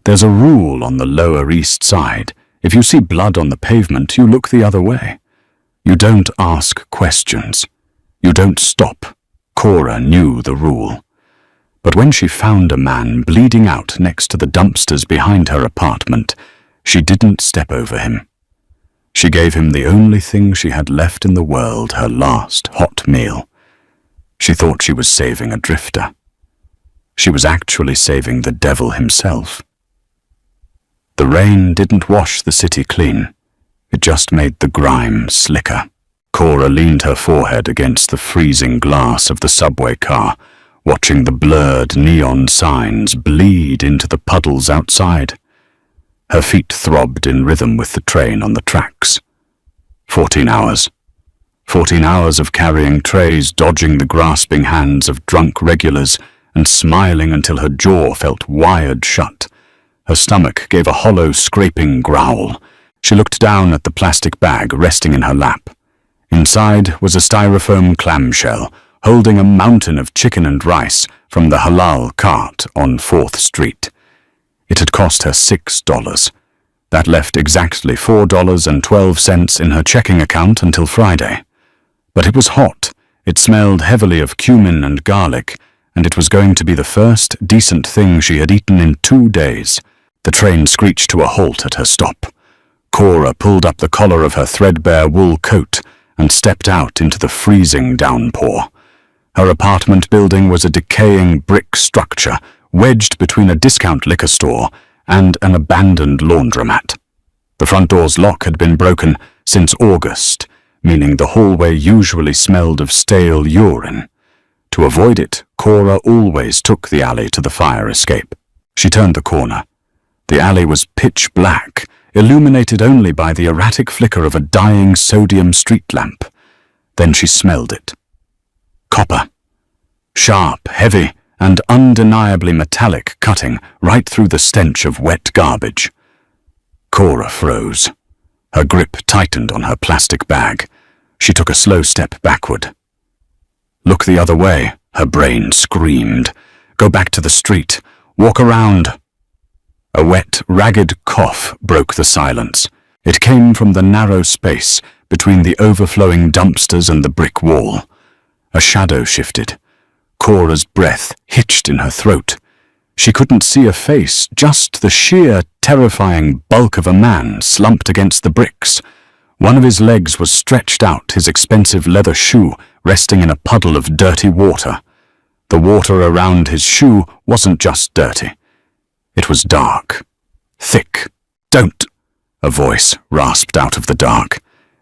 There's a rule on the Lower East Side. If you see blood on the pavement, you look the other way. You don't ask questions. You don't stop. Cora knew the rule. But when she found a man bleeding out next to the dumpsters behind her apartment, she didn't step over him. She gave him the only thing she had left in the world, her last hot meal. She thought she was saving a drifter. She was actually saving the devil himself. The rain didn't wash the city clean. It just made the grime slicker. Cora leaned her forehead against the freezing glass of the subway car, watching the blurred neon signs bleed into the puddles outside. Her feet throbbed in rhythm with the train on the tracks. 14 hours. 14 hours of carrying trays, dodging the grasping hands of drunk regulars, and smiling until her jaw felt wired shut. Her stomach gave a hollow, scraping growl. She looked down at the plastic bag resting in her lap. Inside was a styrofoam clamshell, holding a mountain of chicken and rice from the halal cart on 4th Street. It had cost her $6. That left exactly $4.12 in her checking account until Friday. But it was hot, it smelled heavily of cumin and garlic, and it was going to be the first decent thing she had eaten in 2 days. The train screeched to a halt at her stop. Cora pulled up the collar of her threadbare wool coat and stepped out into the freezing downpour. Her apartment building was a decaying brick structure wedged between a discount liquor store and an abandoned laundromat. The front door's lock had been broken since August, meaning the hallway usually smelled of stale urine. To avoid it, Cora always took the alley to the fire escape. She turned the corner. The alley was pitch black, illuminated only by the erratic flicker of a dying sodium street lamp. Then she smelled it. Copper. Sharp, heavy, and undeniably metallic, cutting right through the stench of wet garbage. Cora froze. Her grip tightened on her plastic bag. She took a slow step backward. Look the other way, her brain screamed. Go back to the street. Walk around. A wet, ragged cough broke the silence. It came from the narrow space between the overflowing dumpsters and the brick wall. A shadow shifted. Cora's breath hitched in her throat. She couldn't see a face, just the sheer, terrifying bulk of a man slumped against the bricks. One of his legs was stretched out, his expensive leather shoe resting in a puddle of dirty water. The water around his shoe wasn't just dirty. It was dark. Thick. Don't! A voice rasped out of the dark.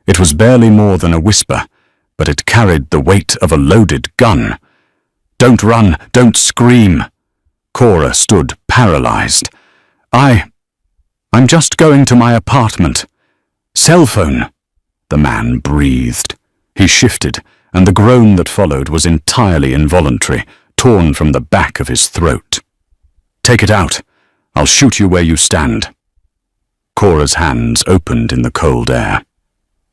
It was barely more than a whisper, but it carried the weight of a loaded gun. Don't run! Don't scream! Cora stood paralyzed. I'm just going to my apartment. Cell phone, the man breathed. He shifted, and the groan that followed was entirely involuntary, torn from the back of his throat. Take it out. I'll shoot you where you stand. Cora's hands opened in the cold air.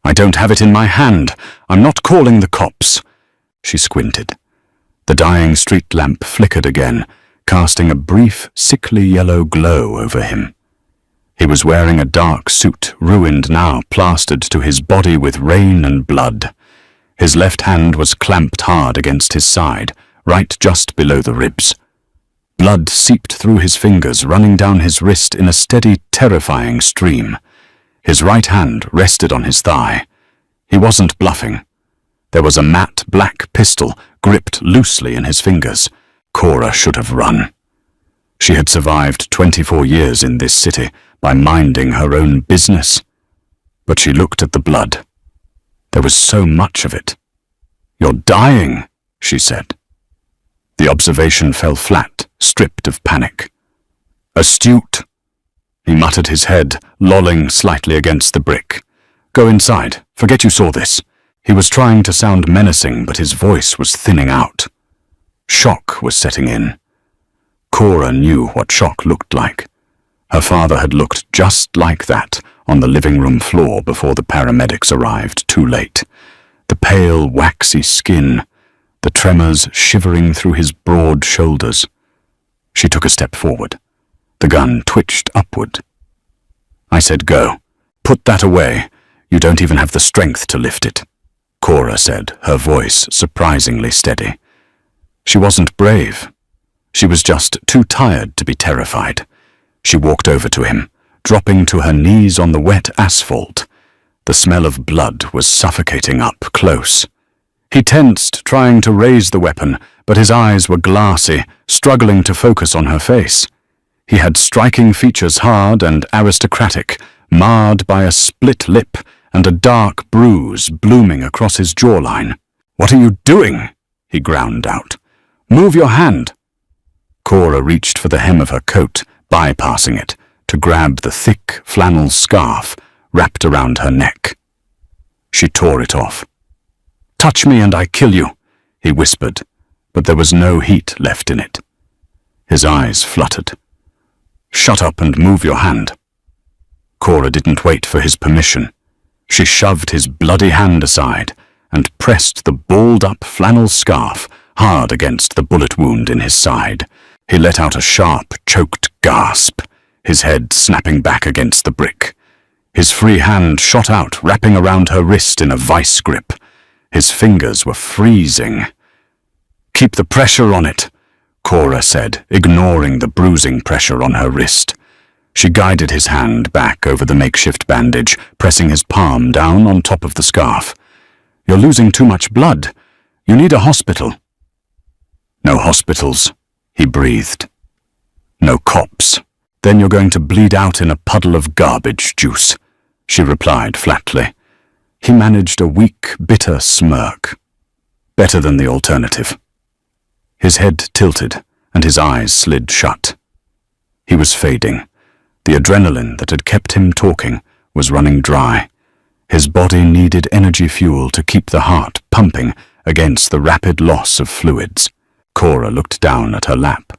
I don't have it in my hand. I'm not calling the cops. She squinted. The dying street lamp flickered again, casting a brief, sickly yellow glow over him. He was wearing a dark suit, ruined now, plastered to his body with rain and blood. His left hand was clamped hard against his side, right just below the ribs. Blood seeped through his fingers, running down his wrist in a steady, terrifying stream. His right hand rested on his thigh. He wasn't bluffing. There was a matte black pistol gripped loosely in his fingers. Cora should have run. She had survived 24 years in this city by minding her own business. But she looked at the blood. There was so much of it. You're dying, she said. The observation fell flat, stripped of panic. Astute. He muttered his head, lolling slightly against the brick. Go inside. Forget you saw this. He was trying to sound menacing, but his voice was thinning out. Shock was setting in. Cora knew what shock looked like. Her father had looked just like that on the living room floor before the paramedics arrived too late. The pale, waxy skin, the tremors shivering through his broad shoulders. She took a step forward. The gun twitched upward. I said, "Go. Put that away. You don't even have the strength to lift it," Cora said, her voice surprisingly steady. She wasn't brave. She was just too tired to be terrified. She walked over to him, dropping to her knees on the wet asphalt. The smell of blood was suffocating up close. He tensed, trying to raise the weapon, but his eyes were glassy, struggling to focus on her face. He had striking features, hard and aristocratic, marred by a split lip and a dark bruise blooming across his jawline. "What are you doing?" he ground out. "Move your hand." Cora reached for the hem of her coat, bypassing it, to grab the thick flannel scarf wrapped around her neck. She tore it off. "Touch me and I kill you," he whispered, but there was no heat left in it. His eyes fluttered. "Shut up and move your hand." Cora didn't wait for his permission. She shoved his bloody hand aside and pressed the balled-up flannel scarf hard against the bullet wound in his side. He let out a sharp, choked gasp, his head snapping back against the brick. His free hand shot out, wrapping around her wrist in a vice grip. His fingers were freezing. "Keep the pressure on it," Cora said, ignoring the bruising pressure on her wrist. She guided his hand back over the makeshift bandage, pressing his palm down on top of the scarf. "You're losing too much blood. You need a hospital." "No hospitals," he breathed. "No cops. Then you're going to bleed out in a puddle of garbage juice," she replied flatly. He managed a weak, bitter smirk. Better than the alternative. His head tilted, and his eyes slid shut. He was fading. The adrenaline that had kept him talking was running dry. His body needed energy fuel to keep the heart pumping against the rapid loss of fluids. Cora looked down at her lap.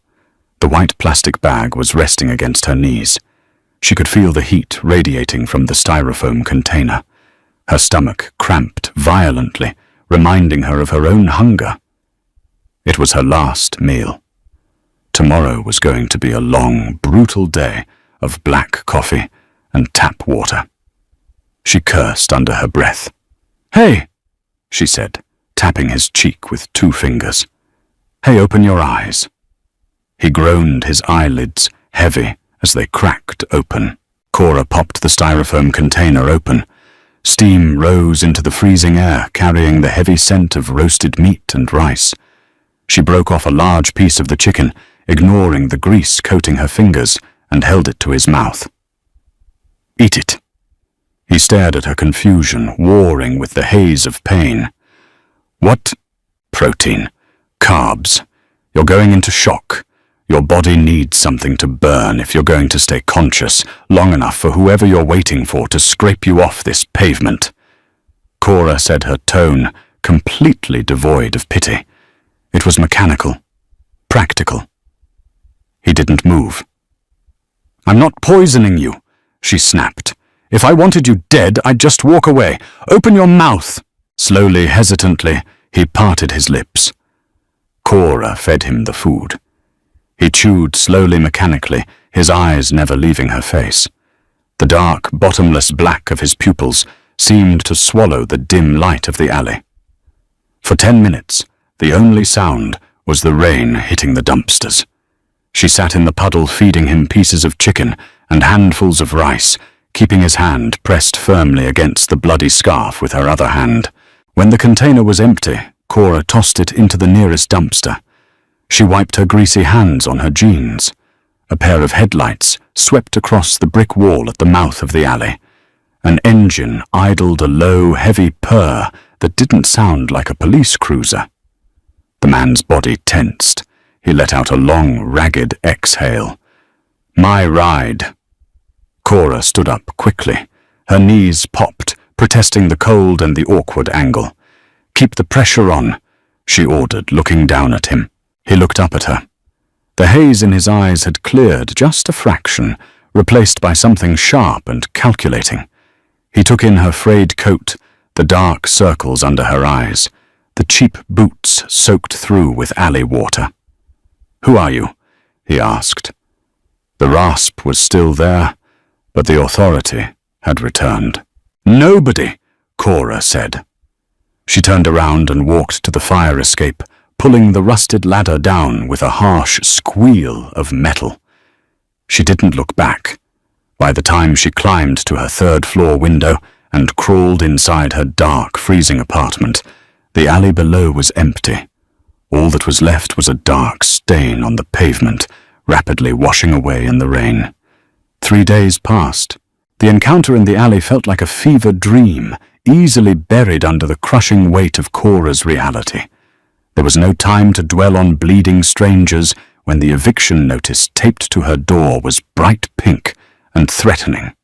The white plastic bag was resting against her knees. She could feel the heat radiating from the styrofoam container. Her stomach cramped violently, reminding her of her own hunger. It was her last meal. Tomorrow was going to be a long, brutal day of black coffee and tap water. She cursed under her breath. "Hey," she said, tapping his cheek with 2 fingers. "Hey, open your eyes." He groaned, his eyelids heavy as they cracked open. Cora popped the styrofoam container open. Steam rose into the freezing air, carrying the heavy scent of roasted meat and rice. She broke off a large piece of the chicken, ignoring the grease coating her fingers, and held it to his mouth. "Eat it." He stared at her confusion, warring with the haze of pain. "What?" "Protein. Carbs. You're going into shock. Your body needs something to burn if you're going to stay conscious long enough for whoever you're waiting for to scrape you off this pavement." Cora said, her tone completely devoid of pity. It was mechanical, practical. He didn't move. "I'm not poisoning you," she snapped. "If I wanted you dead, I'd just walk away. Open your mouth." Slowly, hesitantly, he parted his lips. Cora fed him the food. He chewed slowly, mechanically, his eyes never leaving her face. The dark, bottomless black of his pupils seemed to swallow the dim light of the alley. For 10 minutes, the only sound was the rain hitting the dumpsters. She sat in the puddle feeding him pieces of chicken and handfuls of rice, keeping his hand pressed firmly against the bloody scarf with her other hand. When the container was empty, Cora tossed it into the nearest dumpster. She wiped her greasy hands on her jeans. A pair of headlights swept across the brick wall at the mouth of the alley. An engine idled a low, heavy purr that didn't sound like a police cruiser. The man's body tensed. He let out a long, ragged exhale. "My ride." Cora stood up quickly. Her knees popped, protesting the cold and the awkward angle. "Keep the pressure on," she ordered, looking down at him. He looked up at her. The haze in his eyes had cleared just a fraction, replaced by something sharp and calculating. He took in her frayed coat, the dark circles under her eyes, the cheap boots soaked through with alley water. "Who are you?" he asked. The rasp was still there, but the authority had returned. "Nobody," Cora said. She turned around and walked to the fire escape, pulling the rusted ladder down with a harsh squeal of metal. She didn't look back. By the time she climbed to her third-floor window and crawled inside her dark, freezing apartment, the alley below was empty. All that was left was a dark stain on the pavement, rapidly washing away in the rain. 3 days passed. The encounter in the alley felt like a fever dream, easily buried under the crushing weight of Cora's reality. There was no time to dwell on bleeding strangers when the eviction notice taped to her door was bright pink and threatening.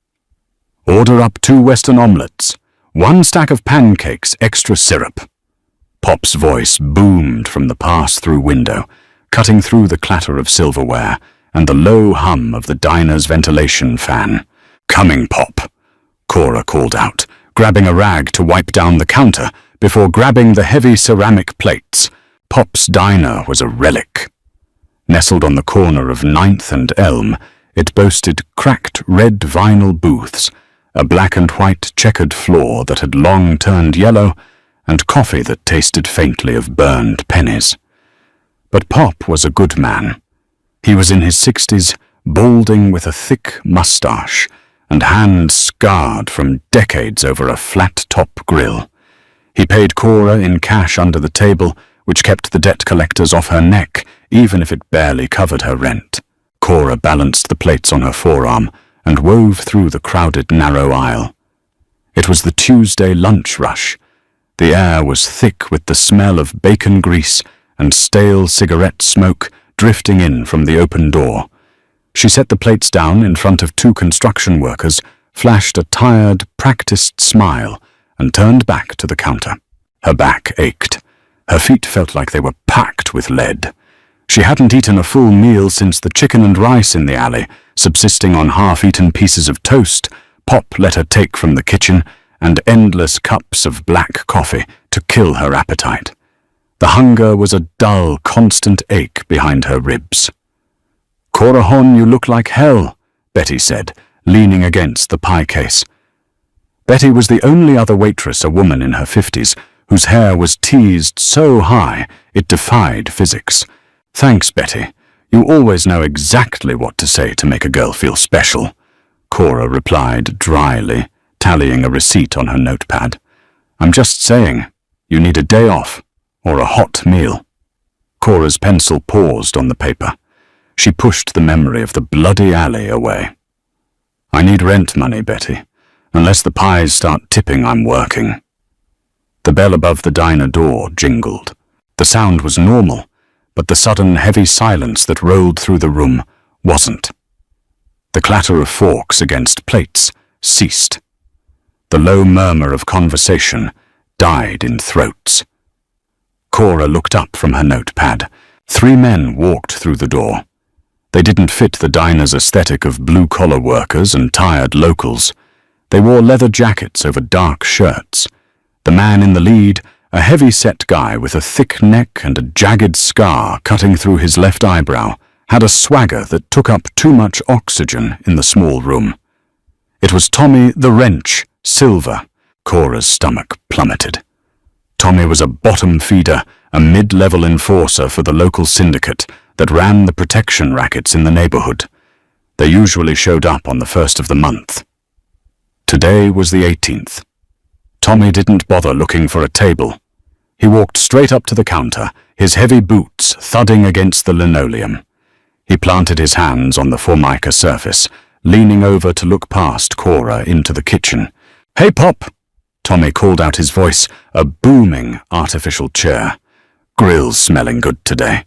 "Order up 2 Western omelets, 1 stack of pancakes, extra syrup." Pop's voice boomed from the pass-through window, cutting through the clatter of silverware and the low hum of the diner's ventilation fan. "Coming, Pop," Cora called out, grabbing a rag to wipe down the counter before grabbing the heavy ceramic plates. Pop's diner was a relic. Nestled on the corner of 9th and Elm, it boasted cracked red vinyl booths, a black and white checkered floor that had long turned yellow, and coffee that tasted faintly of burned pennies. But Pop was a good man. He was in his 60s, balding with a thick mustache, and hands scarred from decades over a flat-top grill. He paid Cora in cash under the table, which kept the debt collectors off her neck, even if it barely covered her rent. Cora balanced the plates on her forearm and wove through the crowded narrow aisle. It was the Tuesday lunch rush. The air was thick with the smell of bacon grease and stale cigarette smoke drifting in from the open door. She set the plates down in front of 2 construction workers, flashed a tired, practiced smile, and turned back to the counter. Her back ached. Her feet felt like they were packed with lead. She hadn't eaten a full meal since the chicken and rice in the alley, subsisting on half-eaten pieces of toast Pop let her take from the kitchen, and endless cups of black coffee to kill her appetite. The hunger was a dull, constant ache behind her ribs. "Cora Hon, you look like hell," Betty said, leaning against the pie case. Betty was the only other waitress, a woman in her 50s, whose hair was teased so high it defied physics. "Thanks, Betty. You always know exactly what to say to make a girl feel special," Cora replied dryly, tallying a receipt on her notepad. "I'm just saying, you need a day off, or a hot meal." Cora's pencil paused on the paper. She pushed the memory of the bloody alley away. "I need rent money, Betty. Unless the pies start tipping, I'm working." The bell above the diner door jingled. The sound was normal, but the sudden heavy silence that rolled through the room wasn't. The clatter of forks against plates ceased. The low murmur of conversation died in throats. Cora looked up from her notepad. 3 men walked through the door. They didn't fit the diner's aesthetic of blue-collar workers and tired locals. They wore leather jackets over dark shirts. The man in the lead, a heavy-set guy with a thick neck and a jagged scar cutting through his left eyebrow, had a swagger that took up too much oxygen in the small room. It was Tommy the Wrench Silver. Cora's stomach plummeted. Tommy was a bottom feeder, a mid-level enforcer for the local syndicate that ran the protection rackets in the neighborhood. They usually showed up on the 1st of the month. Today was the 18th. Tommy didn't bother looking for a table. He walked straight up to the counter, his heavy boots thudding against the linoleum. He planted his hands on the formica surface, leaning over to look past Cora into the kitchen. "Hey, Pop!" Tommy called out his voice, a booming artificial chair. "Grill's smelling good today.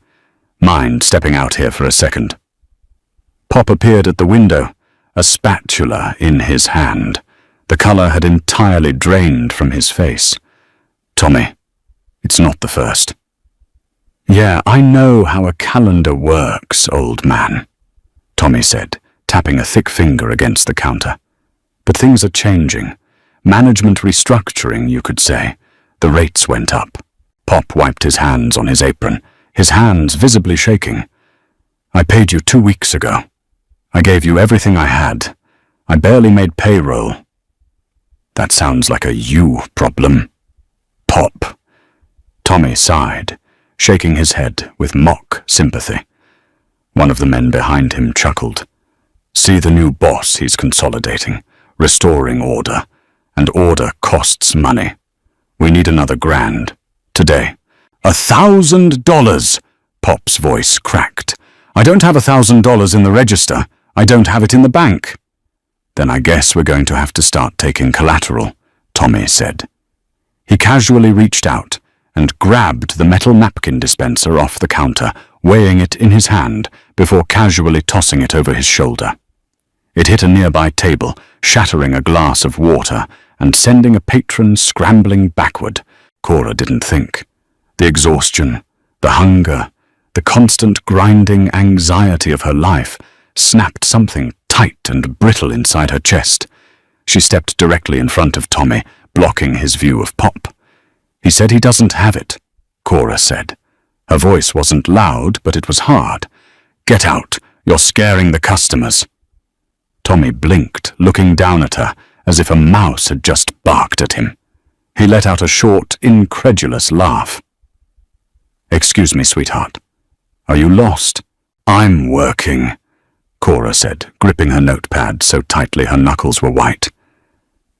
Mind stepping out here for a second?" Pop appeared at the window, a spatula in his hand. The color had entirely drained from his face. "Tommy, it's not the 1st. "Yeah, I know how a calendar works, old man," Tommy said, tapping a thick finger against the counter. "But things are changing. Management restructuring, you could say. The rates went up." Pop wiped his hands on his apron, his hands visibly shaking. "I paid you 2 weeks ago. I gave you everything I had. I barely made payroll. That sounds like a you problem. Pop. Tommy sighed, shaking his head with mock sympathy. One of the men behind him chuckled. See the new boss he's consolidating, restoring order, and order costs money. We need another $1,000. Today. $1,000! Pop's voice cracked. I don't have $1,000 in the register. I don't have it in the bank. Then I guess we're going to have to start taking collateral, Tommy said. He casually reached out and grabbed the metal napkin dispenser off the counter, weighing it in his hand before casually tossing it over his shoulder. It hit a nearby table, shattering a glass of water and sending a patron scrambling backward. Cora didn't think. The exhaustion, the hunger, the constant grinding anxiety of her life snapped something tight and brittle inside her chest. She stepped directly in front of Tommy, blocking his view of Pop. He said he doesn't have it, Cora said. Her voice wasn't loud, but it was hard. Get out, you're scaring the customers. Tommy blinked, looking down at her as if a mouse had just barked at him. He let out a short, incredulous laugh. Excuse me, sweetheart. Are you lost? I'm working, Cora said, gripping her notepad so tightly her knuckles were white.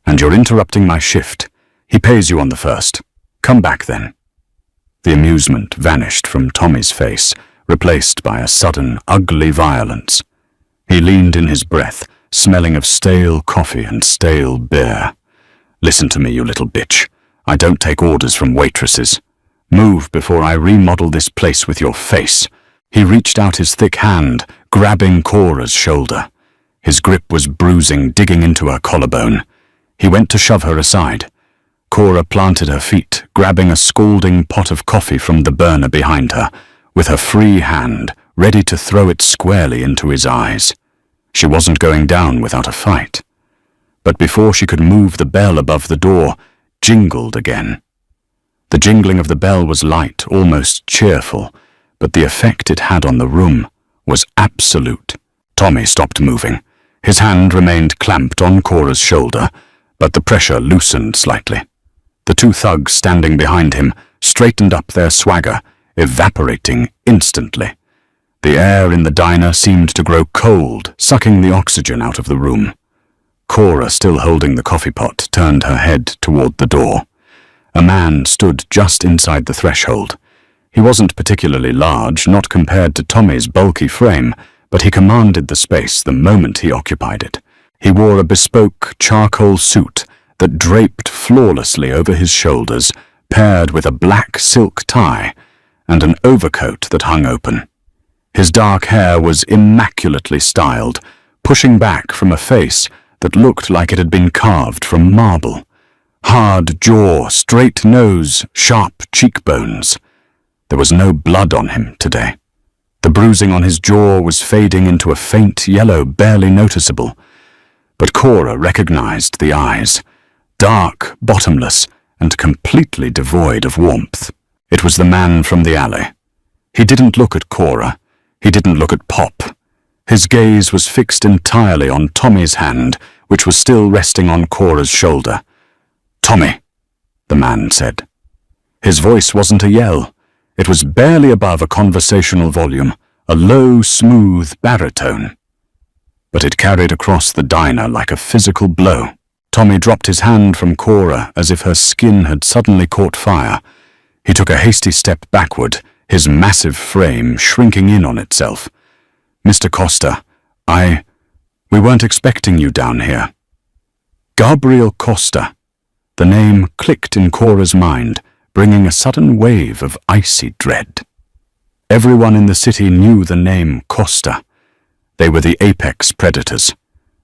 And you're interrupting my shift. He pays you on the first. Come back then. The amusement vanished from Tommy's face, replaced by a sudden, ugly violence. He leaned in his breath, smelling of stale coffee and stale beer. Listen to me, you little bitch. I don't take orders from waitresses. Move before I remodel this place with your face. He reached out his thick hand, grabbing Cora's shoulder. His grip was bruising, digging into her collarbone. He went to shove her aside. Cora planted her feet, grabbing a scalding pot of coffee from the burner behind her, with her free hand, ready to throw it squarely into his eyes. She wasn't going down without a fight. But before she could move, the bell above the door jingled again. The jingling of the bell was light, almost cheerful, but the effect it had on the room was absolute. Tommy stopped moving. His hand remained clamped on Cora's shoulder, but the pressure loosened slightly. The two thugs standing behind him straightened up their swagger, evaporating instantly. The air in the diner seemed to grow cold, sucking the oxygen out of the room. Cora, still holding the coffee pot, turned her head toward the door. A man stood just inside the threshold. He wasn't particularly large, not compared to Tommy's bulky frame, but he commanded the space the moment he occupied it. He wore a bespoke charcoal suit that draped flawlessly over his shoulders, paired with a black silk tie and an overcoat that hung open. His dark hair was immaculately styled, pushing back from a face that looked like it had been carved from marble. Hard jaw, straight nose, sharp cheekbones. There was no blood on him today. The bruising on his jaw was fading into a faint yellow, barely noticeable. But Cora recognized the eyes, dark, bottomless, and completely devoid of warmth. It was the man from the alley. He didn't look at Cora. He didn't look at Pop. His gaze was fixed entirely on Tommy's hand, which was still resting on Cora's shoulder. "Tommy," the man said. His voice wasn't a yell. It was barely above a conversational volume, a low, smooth baritone. But it carried across the diner like a physical blow. Tommy dropped his hand from Cora as if her skin had suddenly caught fire. He took a hasty step backward, his massive frame shrinking in on itself. "Mr. Costa, we weren't expecting you down here." Gabriel Costa. The name clicked in Cora's mind, bringing a sudden wave of icy dread. Everyone in the city knew the name Costa. They were the apex predators.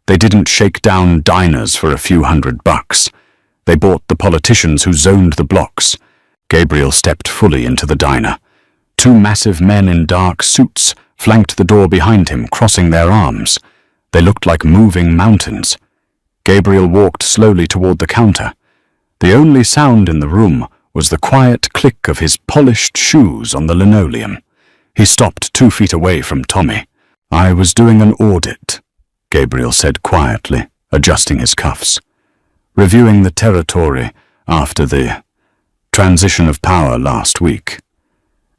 They didn't shake down diners for a few $100. They bought the politicians who zoned the blocks. Gabriel stepped fully into the diner. Two massive men in dark suits flanked the door behind him, crossing their arms. They looked like moving mountains. Gabriel walked slowly toward the counter. The only sound in the room was the quiet click of his polished shoes on the linoleum. He stopped 2 feet away from Tommy. "I was doing an audit," Gabriel said quietly, adjusting his cuffs. "Reviewing the territory after the transition of power last week.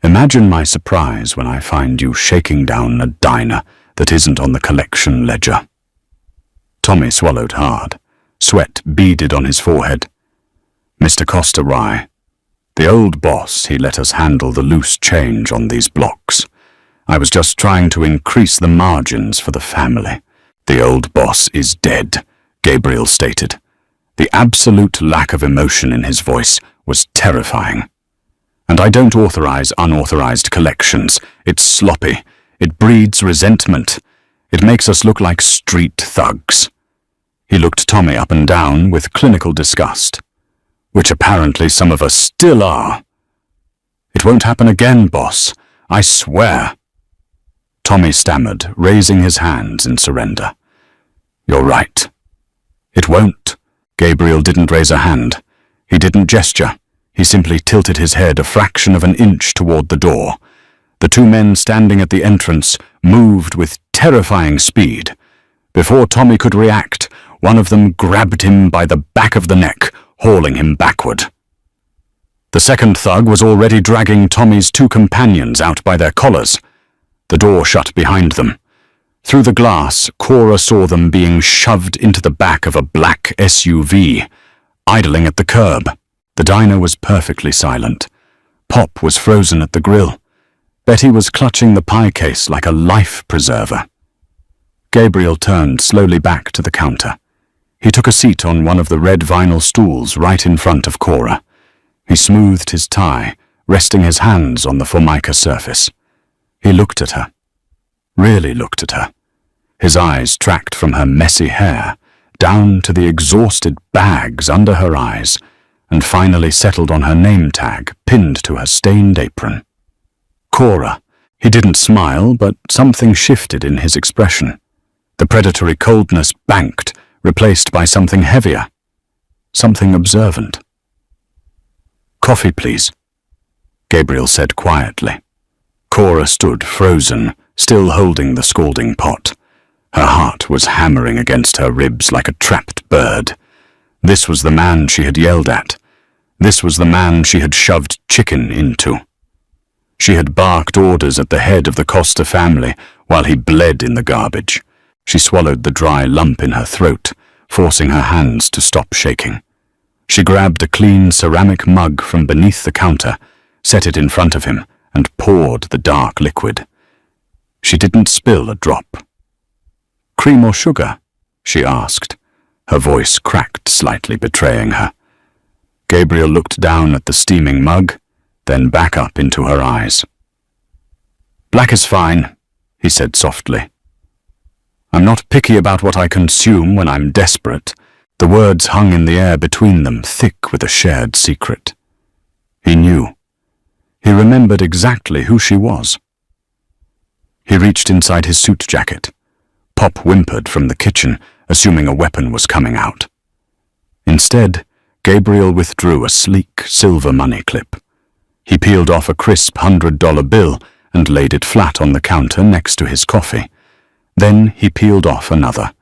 Imagine my surprise when I find you shaking down a diner that isn't on the collection ledger." Tommy swallowed hard. Sweat beaded on his forehead. "Mr. Costa Rye, the old boss, he let us handle the loose change on these blocks. I was just trying to increase the margins for the family." "The old boss is dead," Gabriel stated. The absolute lack of emotion in his voice was terrifying. "And I don't authorize unauthorized collections. It's sloppy. It breeds resentment. It makes us look like street thugs." He looked Tommy up and down with clinical disgust, which apparently some of us still are. "It won't happen again, boss. I swear." Tommy stammered, raising his hands in surrender. "You're right. It won't." Gabriel didn't raise a hand. He didn't gesture. He simply tilted his head a fraction of an inch toward the door. The two men standing at the entrance moved with terrifying speed. Before Tommy could react, one of them grabbed him by the back of the neck, hauling him backward. The second thug was already dragging Tommy's two companions out by their collars. The door shut behind them. Through the glass, Cora saw them being shoved into the back of a black SUV, idling at the curb. The diner was perfectly silent. Pop was frozen at the grill. Betty was clutching the pie case like a life preserver. Gabriel turned slowly back to the counter. He took a seat on one of the red vinyl stools right in front of Cora. He smoothed his tie, resting his hands on the formica surface. He looked at her. Really looked at her. His eyes tracked from her messy hair down to the exhausted bags under her eyes and finally settled on her name tag pinned to her stained apron. Cora. He didn't smile, but something shifted in his expression. The predatory coldness banked, replaced by something heavier, something observant. "Coffee, please," Gabriel said quietly. Cora stood frozen, still holding the scalding pot. Her heart was hammering against her ribs like a trapped bird. This was the man she had yelled at. This was the man she had shoved chicken into. She had barked orders at the head of the Costa family while he bled in the garbage. She swallowed the dry lump in her throat, forcing her hands to stop shaking. She grabbed a clean ceramic mug from beneath the counter, set it in front of him, and poured the dark liquid. She didn't spill a drop. "Cream or sugar?" she asked, her voice cracked slightly, betraying her. Gabriel looked down at the steaming mug, then back up into her eyes. "Black is fine," he said softly. "I'm not picky about what I consume when I'm desperate." The words hung in the air between them, thick with a shared secret. He knew. He remembered exactly who she was. He reached inside his suit jacket. Pop whimpered from the kitchen, assuming a weapon was coming out. Instead, Gabriel withdrew a sleek silver money clip. He peeled off a crisp $100 bill and laid it flat on the counter next to his coffee. Then he peeled off another,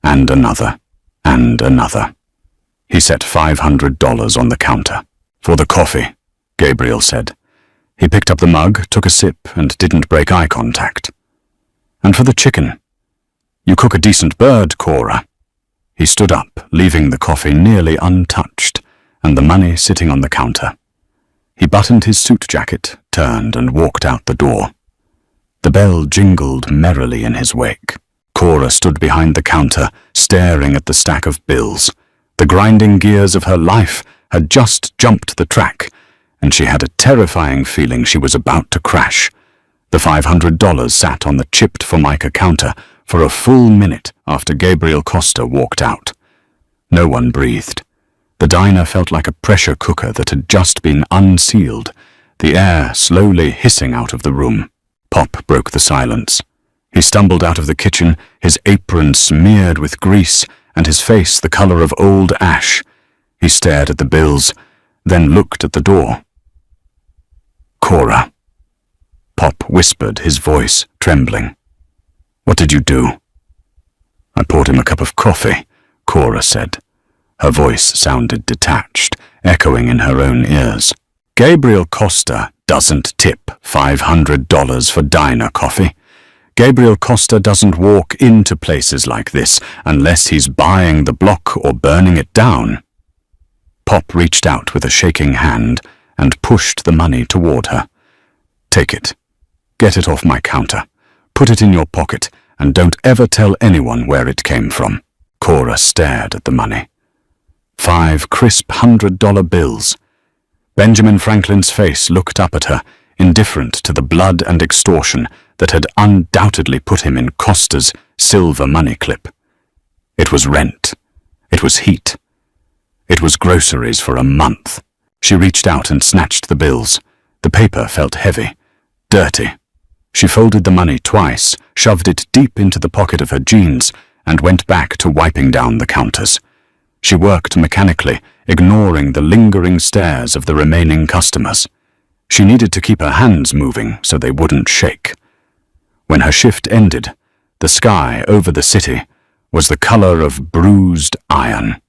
and another, and another. He set $500 on the counter. "For the coffee," Gabriel said. He picked up the mug, took a sip, and didn't break eye contact. "And for the chicken. You cook a decent bird, Cora." He stood up, leaving the coffee nearly untouched, and the money sitting on the counter. He buttoned his suit jacket, turned, and walked out the door. The bell jingled merrily in his wake. Cora stood behind the counter, staring at the stack of bills. The grinding gears of her life had just jumped the track, and she had a terrifying feeling she was about to crash. The $500 sat on the chipped formica counter for a full minute after Gabriel Costa walked out. No one breathed. The diner felt like a pressure cooker that had just been unsealed, the air slowly hissing out of the room. Pop broke the silence. He stumbled out of the kitchen, his apron smeared with grease and his face the color of old ash. He stared at the bills, then looked at the door. "Cora," Pop whispered, his voice trembling. "What did you do?" I poured him a cup of coffee, Cora said. Her voice sounded detached, echoing in her own ears. Gabriel Costa doesn't tip $500 for diner coffee. Gabriel Costa doesn't walk into places like this unless he's buying the block or burning it down. Pop reached out with a shaking hand and pushed the money toward her. Take it. Get it off my counter. Put it in your pocket and don't ever tell anyone where it came from. Cora stared at the money. 5 crisp $100 bills. Benjamin Franklin's face looked up at her, indifferent to the blood and extortion that had undoubtedly put him in Costa's silver money clip. It was rent. It was heat. It was groceries for a month. She reached out and snatched the bills. The paper felt heavy, dirty. She folded the money twice, shoved it deep into the pocket of her jeans, and went back to wiping down the counters. She worked mechanically, ignoring the lingering stares of the remaining customers. She needed to keep her hands moving so they wouldn't shake. When her shift ended, the sky over the city was the color of bruised iron.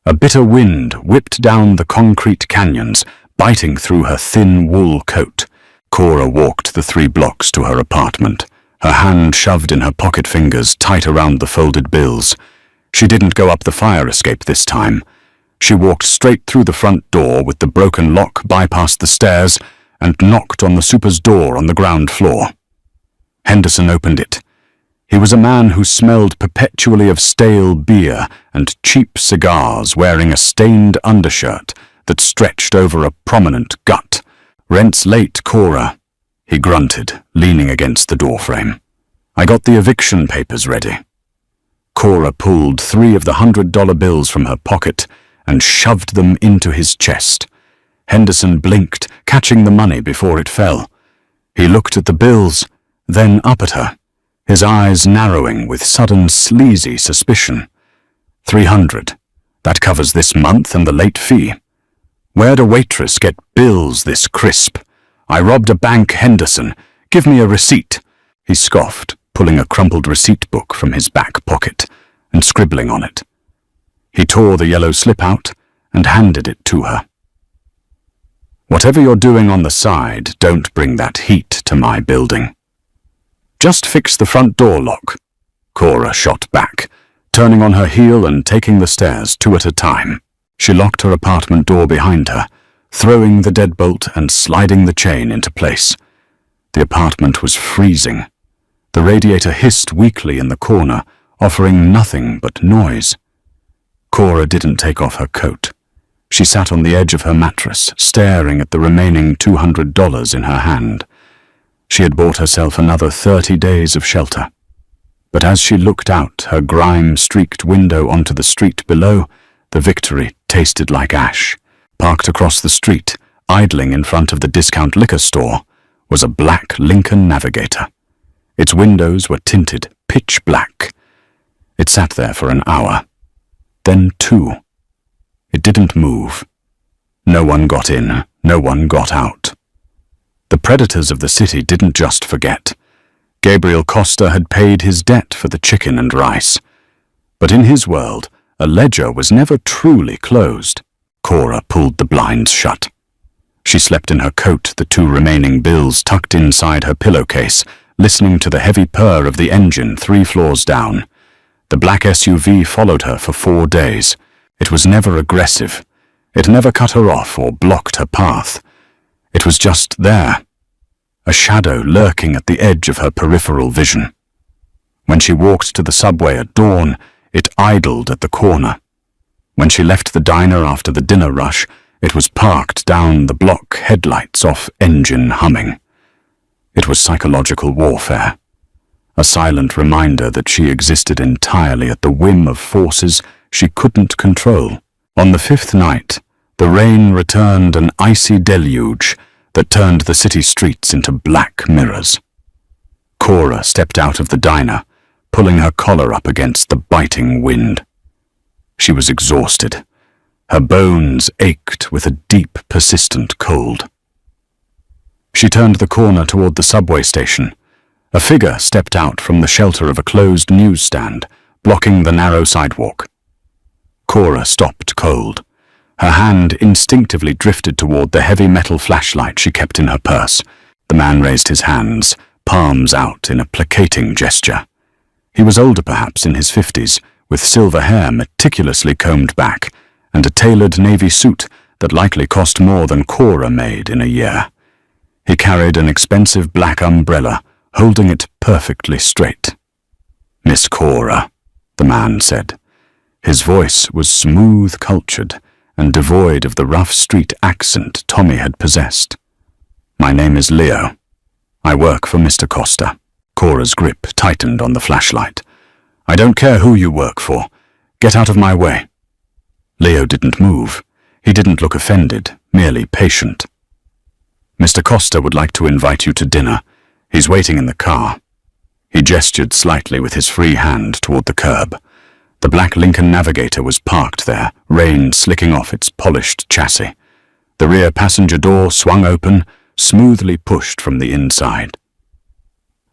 A bitter wind whipped down the concrete canyons, biting through her thin wool coat. Cora walked the 3 blocks to her apartment, her hand shoved in her pocket fingers tight around the folded bills. She didn't go up the fire escape this time. She walked straight through the front door with the broken lock bypassed the stairs and knocked on the super's door on the ground floor. Henderson opened it. He was a man who smelled perpetually of stale beer and cheap cigars, wearing a stained undershirt that stretched over a prominent gut. "Rent's late, Cora," he grunted, leaning against the doorframe. "I got the eviction papers ready." Cora pulled 3 of the $100 bills from her pocket and shoved them into his chest. Henderson blinked, catching the money before it fell. He looked at the bills, then up at her, his eyes narrowing with sudden sleazy suspicion. 300. That covers this month and the late fee. Where'd a waitress get bills this crisp? I robbed a bank, Henderson. Give me a receipt. He scoffed, pulling a crumpled receipt book from his back pocket and scribbling on it. He tore the yellow slip out and handed it to her. "Whatever you're doing on the side, don't bring that heat to my building." "Just fix the front door lock," Cora shot back, turning on her heel and taking the stairs 2 at a time. She locked her apartment door behind her, throwing the deadbolt and sliding the chain into place. The apartment was freezing. The radiator hissed weakly in the corner, offering nothing but noise. Cora didn't take off her coat. She sat on the edge of her mattress, staring at the remaining $200 in her hand. She had bought herself another 30 days of shelter. But as she looked out her grime-streaked window onto the street below, the victory tasted like ash. Parked across the street, idling in front of the discount liquor store, was a black Lincoln Navigator. Its windows were tinted pitch black. It sat there for an hour, then 2. It didn't move. No one got in, no one got out. The predators of the city didn't just forget. Gabriel Costa had paid his debt for the chicken and rice. But in his world, a ledger was never truly closed. Cora pulled the blinds shut. She slept in her coat, the 2 remaining bills tucked inside her pillowcase, listening to the heavy purr of the engine 3 floors down. The black SUV followed her for 4 days. It was never aggressive. It never cut her off or blocked her path. It was just there, a shadow lurking at the edge of her peripheral vision. When she walked to the subway at dawn, it idled at the corner. When she left the diner after the dinner rush, it was parked down the block, headlights off, engine humming. It was psychological warfare, a silent reminder that she existed entirely at the whim of forces she couldn't control. On the 5th night, the rain returned, an icy deluge that turned the city streets into black mirrors. Cora stepped out of the diner, pulling her collar up against the biting wind. She was exhausted. Her bones ached with a deep, persistent cold. She turned the corner toward the subway station. A figure stepped out from the shelter of a closed newsstand, blocking the narrow sidewalk. Cora stopped cold. Her hand instinctively drifted toward the heavy metal flashlight she kept in her purse. The man raised his hands, palms out in a placating gesture. He was older, perhaps in his 50s, with silver hair meticulously combed back, and a tailored navy suit that likely cost more than Cora made in a year. He carried an expensive black umbrella, holding it perfectly straight. "Miss Cora," the man said. His voice was smooth, cultured, and devoid of the rough street accent Tommy had possessed. "My name is Leo. I work for Mr. Costa." Cora's grip tightened on the flashlight. "I don't care who you work for. Get out of my way." Leo didn't move. He didn't look offended, merely patient. "Mr. Costa would like to invite you to dinner. He's waiting in the car." He gestured slightly with his free hand toward the curb. The black Lincoln Navigator was parked there, rain slicking off its polished chassis. The rear passenger door swung open, smoothly pushed from the inside.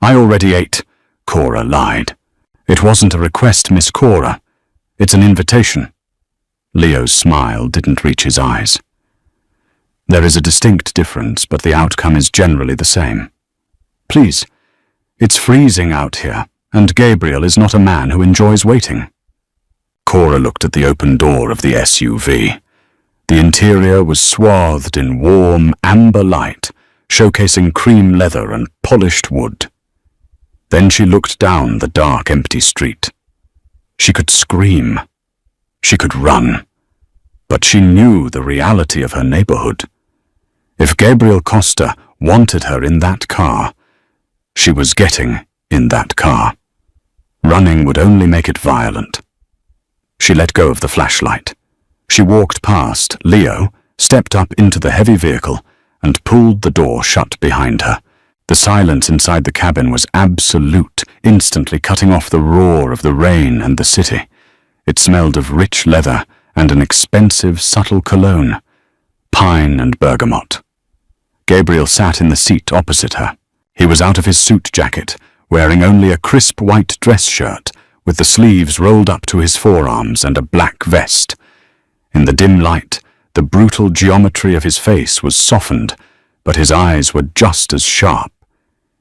"I already ate," Cora lied. "It wasn't a request, Miss Cora. It's an invitation." Leo's smile didn't reach his eyes. "There is a distinct difference, but the outcome is generally the same. Please, it's freezing out here, and Gabriel is not a man who enjoys waiting." Cora looked at the open door of the SUV. The interior was swathed in warm, amber light, showcasing cream leather and polished wood. Then she looked down the dark, empty street. She could scream. She could run. But she knew the reality of her neighborhood. If Gabriel Costa wanted her in that car, she was getting in that car. Running would only make it violent. She let go of the flashlight. She walked past Leo, stepped up into the heavy vehicle, and pulled the door shut behind her. The silence inside the cabin was absolute, instantly cutting off the roar of the rain and the city. It smelled of rich leather and an expensive, subtle cologne, pine and bergamot. Gabriel sat in the seat opposite her. He was out of his suit jacket, wearing only a crisp white dress shirt, with the sleeves rolled up to his forearms and a black vest. In the dim light, the brutal geometry of his face was softened, but his eyes were just as sharp.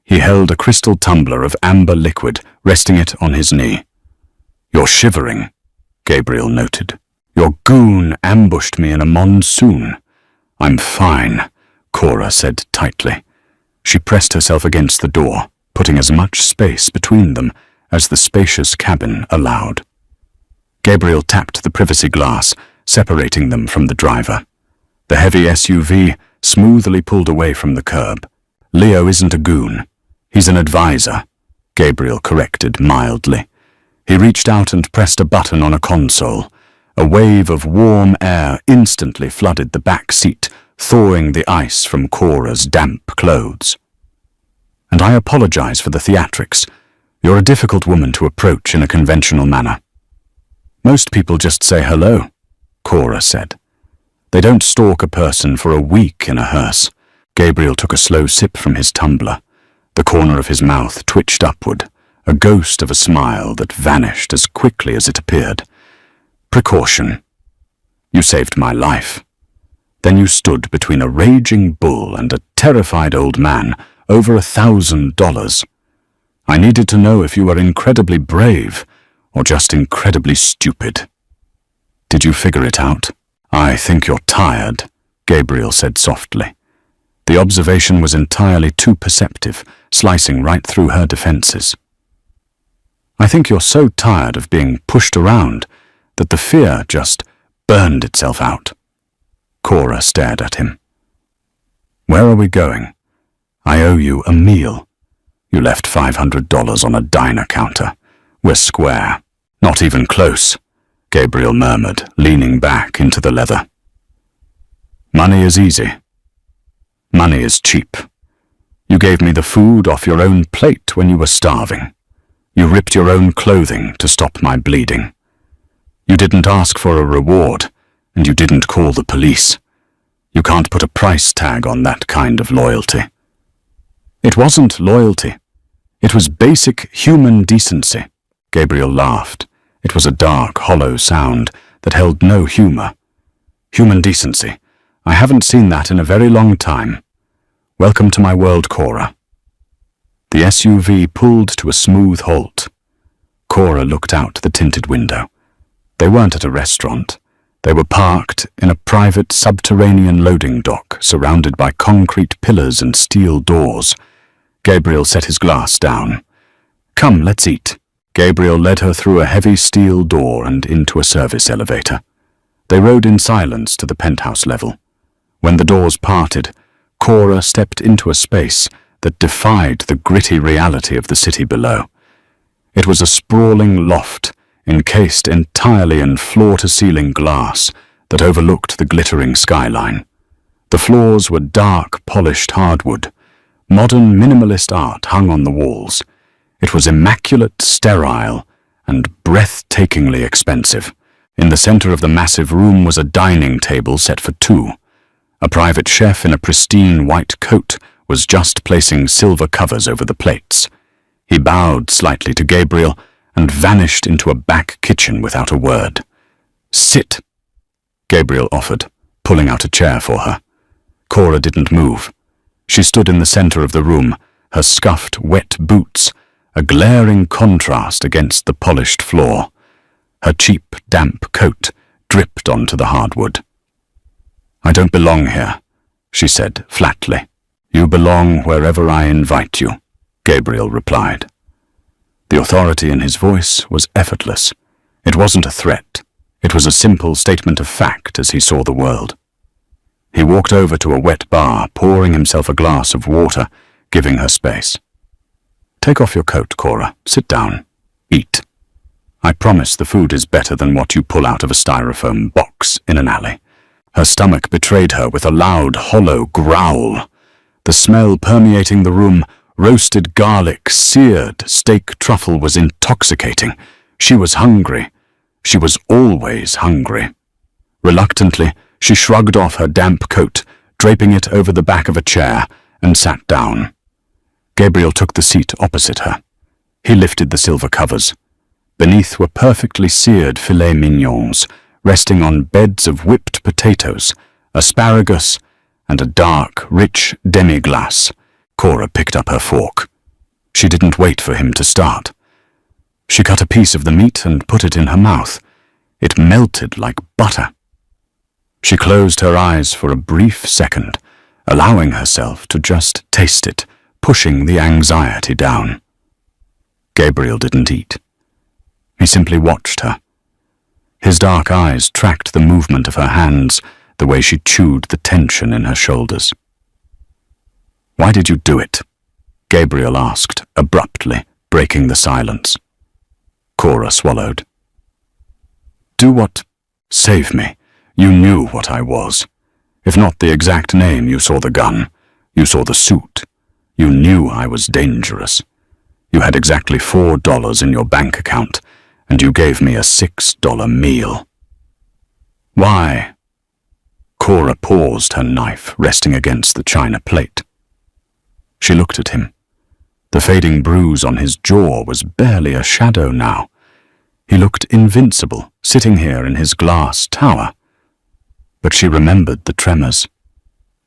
He held a crystal tumbler of amber liquid, resting it on his knee. "You're shivering," Gabriel noted. "Your goon ambushed me in a monsoon." "I'm fine," Cora said tightly. She pressed herself against the door, putting as much space between them as the spacious cabin allowed. Gabriel tapped the privacy glass, separating them from the driver. The heavy SUV smoothly pulled away from the curb. "Leo isn't a goon. He's an advisor," Gabriel corrected mildly. He reached out and pressed a button on a console. A wave of warm air instantly flooded the back seat, thawing the ice from Cora's damp clothes. "And I apologize for the theatrics. You're a difficult woman to approach in a conventional manner." "Most people just say hello," Cora said. "They don't stalk a person for a week in a hearse." Gabriel took a slow sip from his tumbler. The corner of his mouth twitched upward, a ghost of a smile that vanished as quickly as it appeared. "Precaution. You saved my life. Then you stood between a raging bull and a terrified old man, over $1,000. I needed to know if you were incredibly brave or just incredibly stupid. Did you figure it out?" "I think you're tired," Gabriel said softly. The observation was entirely too perceptive, slicing right through her defenses. "I think you're so tired of being pushed around that the fear just burned itself out." Cora stared at him. "Where are we going? I owe you a meal. You left $500 on a diner counter. We're square." "Not even close," Gabriel murmured, leaning back into the leather. "Money is easy. Money is cheap. You gave me the food off your own plate when you were starving. You ripped your own clothing to stop my bleeding. You didn't ask for a reward, and you didn't call the police. You can't put a price tag on that kind of loyalty." "It wasn't loyalty. It was basic human decency," Gabriel laughed. It was a dark, hollow sound that held no humor. Human decency. I haven't seen that in a very long time. Welcome to my world, Cora. The SUV pulled to a smooth halt. Cora looked out the tinted window. They weren't at a restaurant. They were parked in a private subterranean loading dock surrounded by concrete pillars and steel doors. Gabriel set his glass down. Come, let's eat. Gabriel led her through a heavy steel door and into a service elevator. They rode in silence to the penthouse level. When the doors parted, Cora stepped into a space that defied the gritty reality of the city below. It was a sprawling loft, encased entirely in floor-to-ceiling glass that overlooked the glittering skyline. The floors were dark, polished hardwood. Modern minimalist art hung on the walls. It was immaculate, sterile, and breathtakingly expensive. In the center of the massive room was a dining table set for two. A private chef in a pristine white coat was just placing silver covers over the plates. He bowed slightly to Gabriel and vanished into a back kitchen without a word. Sit, Gabriel offered, pulling out a chair for her. Cora didn't move. She stood in the center of the room, her scuffed, wet boots a glaring contrast against the polished floor. Her cheap, damp coat dripped onto the hardwood. I don't belong here, she said flatly. You belong wherever I invite you, Gabriel replied. The authority in his voice was effortless. It wasn't a threat. It was a simple statement of fact as he saw the world. He walked over to a wet bar, pouring himself a glass of water, giving her space. Take off your coat, Cora. Sit down. Eat. I promise the food is better than what you pull out of a styrofoam box in an alley. Her stomach betrayed her with a loud, hollow growl. The smell permeating the room, roasted garlic, seared steak truffle, was intoxicating. She was hungry. She was always hungry. Reluctantly, she shrugged off her damp coat, draping it over the back of a chair, and sat down. Gabriel took the seat opposite her. He lifted the silver covers. Beneath were perfectly seared filet mignons, resting on beds of whipped potatoes, asparagus, and a dark, rich demi-glace. Cora picked up her fork. She didn't wait for him to start. She cut a piece of the meat and put it in her mouth. It melted like butter. She closed her eyes for a brief second, allowing herself to just taste it, pushing the anxiety down. Gabriel didn't eat. He simply watched her. His dark eyes tracked the movement of her hands, the way she chewed the tension in her shoulders. Why did you do it? Gabriel asked, abruptly, breaking the silence. Cora swallowed. Do what? Save me. You knew what I was. If not the exact name, you saw the gun. You saw the suit. You knew I was dangerous. You had exactly $4 in your bank account, and you gave me a $6 meal. Why? Cora paused, her knife resting against the china plate. She looked at him. The fading bruise on his jaw was barely a shadow now. He looked invincible, sitting here in his glass tower. But she remembered the tremors.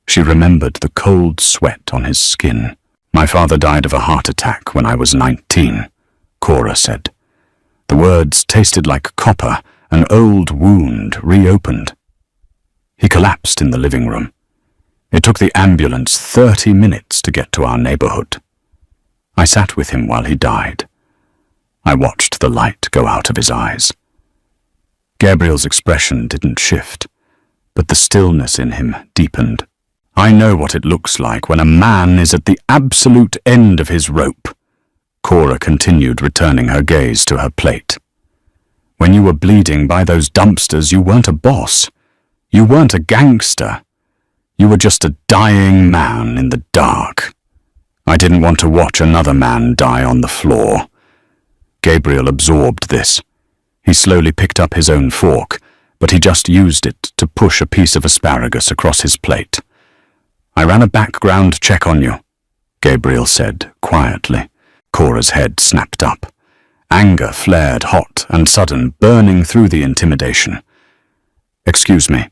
She remembered the cold sweat on his skin. My father died of a heart attack when I was 19, Cora said. The words tasted like copper, an old wound reopened. He collapsed in the living room. It took the ambulance 30 minutes to get to our neighborhood. I sat with him while he died. I watched the light go out of his eyes. Gabriel's expression didn't shift, but the stillness in him deepened. I know what it looks like when a man is at the absolute end of his rope. Cora continued, returning her gaze to her plate. When you were bleeding by those dumpsters, you weren't a boss. You weren't a gangster. You were just a dying man in the dark. I didn't want to watch another man die on the floor. Gabriel absorbed this. He slowly picked up his own fork, but he just used it to push a piece of asparagus across his plate. I ran a background check on you, Gabriel said quietly. Cora's head snapped up. Anger flared hot and sudden, burning through the intimidation. "Excuse me."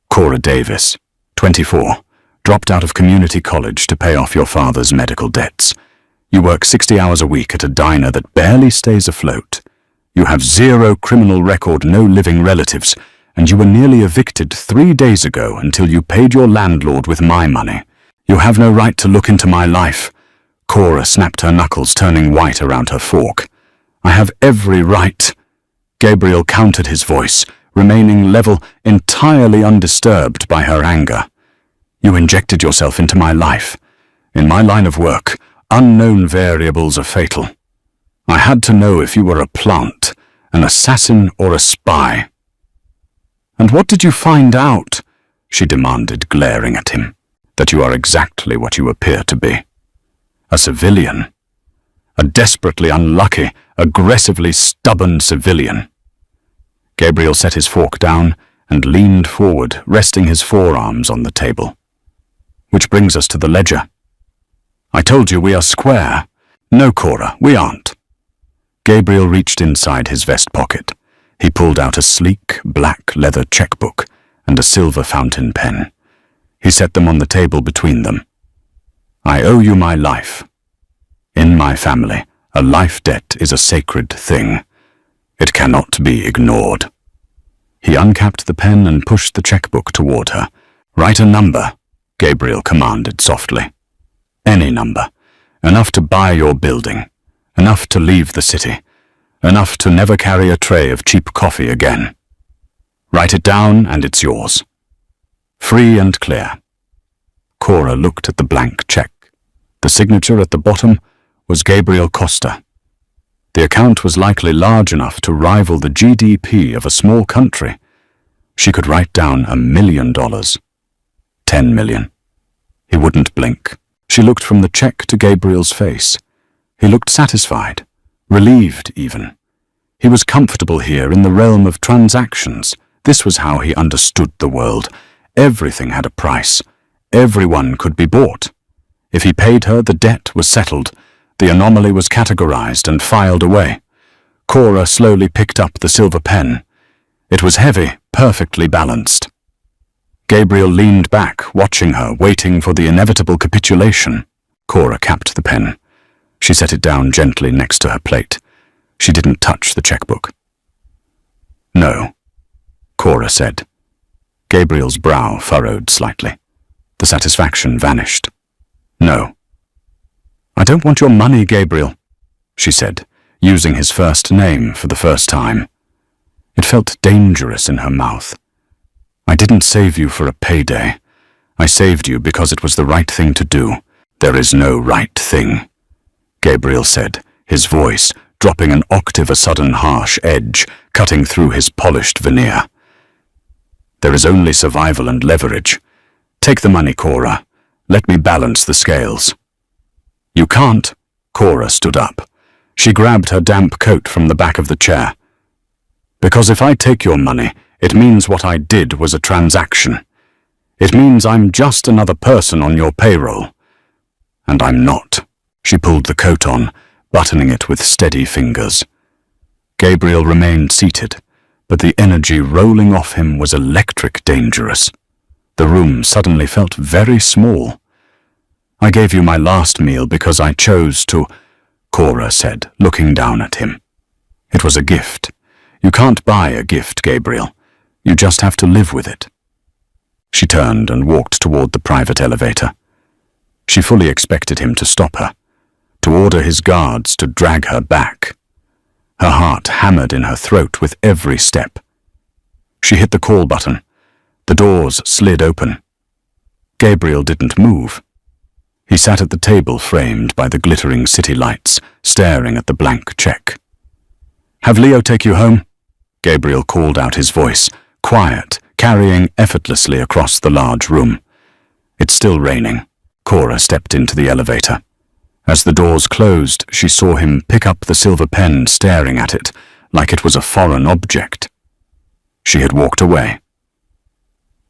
Cora Davis, 24, dropped out of community college to pay off your father's medical debts. You work 60 hours a week at a diner that barely stays afloat. You have zero criminal record, no living relatives, and you were nearly evicted 3 days ago until you paid your landlord with my money. You have no right to look into my life. Cora snapped her knuckles, turning white around her fork. I have every right. Gabriel countered his voice, remaining level, entirely undisturbed by her anger. You injected yourself into my life. In my line of work, unknown variables are fatal. I had to know if you were a plant, an assassin, or a spy. And what did you find out? She demanded, glaring at him. That you are exactly what you appear to be. A civilian. A desperately unlucky, aggressively stubborn civilian. Gabriel set his fork down and leaned forward, resting his forearms on the table. Which brings us to the ledger. I told you we are square. No, Cora, we aren't. Gabriel reached inside his vest pocket. He pulled out a sleek, black leather checkbook and a silver fountain pen. He set them on the table between them. I owe you my life. In my family, a life debt is a sacred thing. It cannot be ignored. He uncapped the pen and pushed the checkbook toward her. Write a number, Gabriel commanded softly. Any number. Enough to buy your building. Enough to leave the city. Enough to never carry a tray of cheap coffee again. Write it down and it's yours. Free and clear. Cora looked at the blank check. The signature at the bottom was Gabriel Costa. The account was likely large enough to rival the GDP of a small country. She could write down $1 million. 10 million. He wouldn't blink. She looked from the check to Gabriel's face. He looked satisfied, relieved even. He was comfortable here in the realm of transactions. This was how he understood the world. Everything had a price. Everyone could be bought. If he paid her, the debt was settled. The anomaly was categorized and filed away. Cora slowly picked up the silver pen. It was heavy, perfectly balanced. Gabriel leaned back, watching her, waiting for the inevitable capitulation. Cora capped the pen. She set it down gently next to her plate. She didn't touch the checkbook. No, Cora said. Gabriel's brow furrowed slightly. The satisfaction vanished. No. I don't want your money, Gabriel, she said, using his first name for the first time. It felt dangerous in her mouth. I didn't save you for a payday. I saved you because it was the right thing to do. There is no right thing, Gabriel said, his voice dropping an octave, a sudden harsh edge cutting through his polished veneer. There is only survival and leverage. Take the money, Cora. Let me balance the scales. You can't. Cora stood up. She grabbed her damp coat from the back of the chair. Because if I take your money, it means what I did was a transaction. It means I'm just another person on your payroll. And I'm not. She pulled the coat on, buttoning it with steady fingers. Gabriel remained seated, but the energy rolling off him was electric dangerous. The room suddenly felt very small. I gave you my last meal because I chose to, Cora said, looking down at him. It was a gift. You can't buy a gift, Gabriel. You just have to live with it. She turned and walked toward the private elevator. She fully expected him to stop her, to order his guards to drag her back. Her heart hammered in her throat with every step. She hit the call button. The doors slid open. Gabriel didn't move. He sat at the table framed by the glittering city lights, staring at the blank check. Have Leo take you home? Gabriel called out, his voice, quiet, carrying effortlessly across the large room. It's still raining. Cora stepped into the elevator. As the doors closed, she saw him pick up the silver pen, staring at it like it was a foreign object. She had walked away.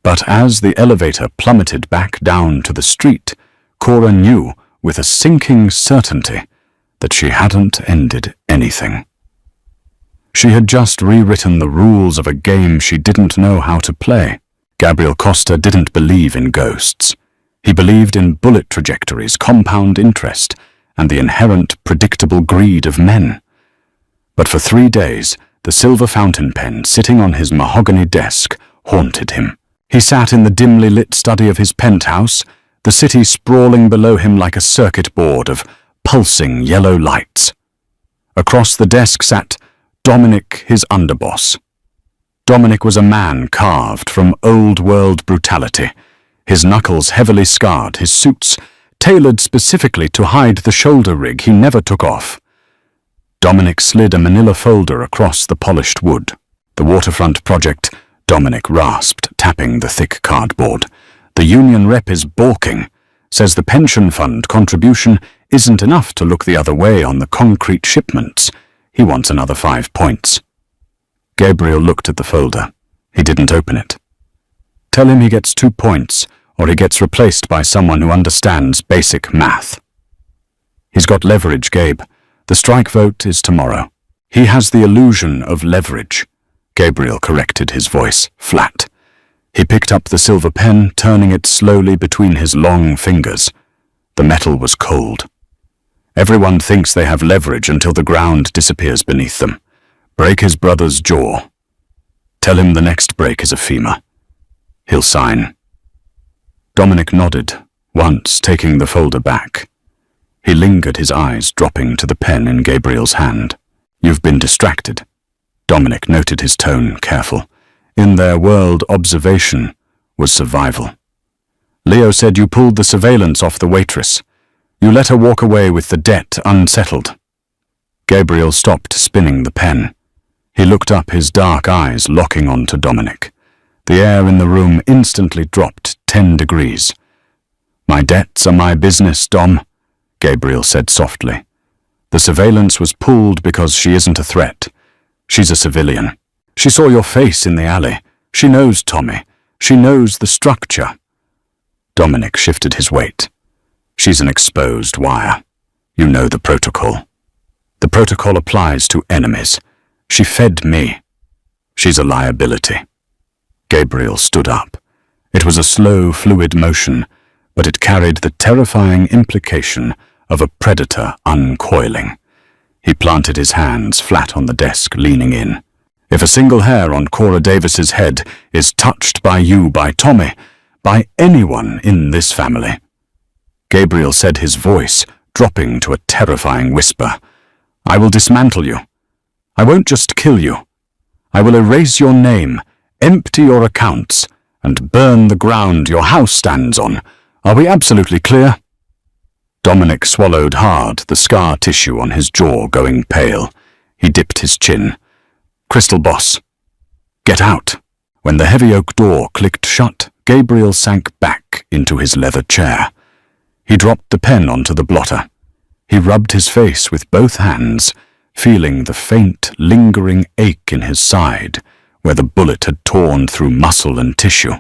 But as the elevator plummeted back down to the street, Cora knew, with a sinking certainty, that she hadn't ended anything. She had just rewritten the rules of a game she didn't know how to play. Gabriel Costa didn't believe in ghosts. He believed in bullet trajectories, compound interest, and the inherent predictable greed of men. But for 3 days, the silver fountain pen sitting on his mahogany desk haunted him. He sat in the dimly lit study of his penthouse, the city sprawling below him like a circuit board of pulsing yellow lights. Across the desk sat Dominic, his underboss. Dominic was a man carved from old-world brutality, his knuckles heavily scarred, his suits tailored specifically to hide the shoulder rig he never took off. Dominic slid a manila folder across the polished wood. The waterfront project, Dominic rasped, tapping the thick cardboard. The union rep is balking, says the pension fund contribution isn't enough to look the other way on the concrete shipments. He wants another 5 points. Gabriel looked at the folder. He didn't open it. Tell him he gets 2 points, or he gets replaced by someone who understands basic math. He's got leverage, Gabe. The strike vote is tomorrow. He has the illusion of leverage. Gabriel corrected his voice, flat. He picked up the silver pen, turning it slowly between his long fingers. The metal was cold. Everyone thinks they have leverage until the ground disappears beneath them. Break his brother's jaw. Tell him the next break is a femur. He'll sign. Dominic nodded, once taking the folder back. He lingered, his eyes dropping to the pen in Gabriel's hand. You've been distracted. Dominic noted his tone, careful. In their world, observation was survival. Leo said you pulled the surveillance off the waitress. You let her walk away with the debt unsettled. Gabriel stopped spinning the pen. He looked up, his dark eyes locking onto Dominic. The air in the room instantly dropped 10 degrees. My debts are my business, Dom, Gabriel said softly. The surveillance was pulled because she isn't a threat. She's a civilian. She saw your face in the alley. She knows Tommy. She knows the structure. Dominic shifted his weight. She's an exposed wire. You know the protocol. The protocol applies to enemies. She fed me. She's a liability. Gabriel stood up. It was a slow, fluid motion, but it carried the terrifying implication of a predator uncoiling. He planted his hands flat on the desk, leaning in. If a single hair on Cora Davis's head is touched by you, by Tommy, by anyone in this family. Gabriel said, his voice dropping to a terrifying whisper. I will dismantle you. I won't just kill you. I will erase your name, empty your accounts, and burn the ground your house stands on. Are we absolutely clear? Dominic swallowed hard, the scar tissue on his jaw going pale. He dipped his chin. Crystal Boss. Get out. When the heavy oak door clicked shut, Gabriel sank back into his leather chair. He dropped the pen onto the blotter. He rubbed his face with both hands, feeling the faint, lingering ache in his side, where the bullet had torn through muscle and tissue.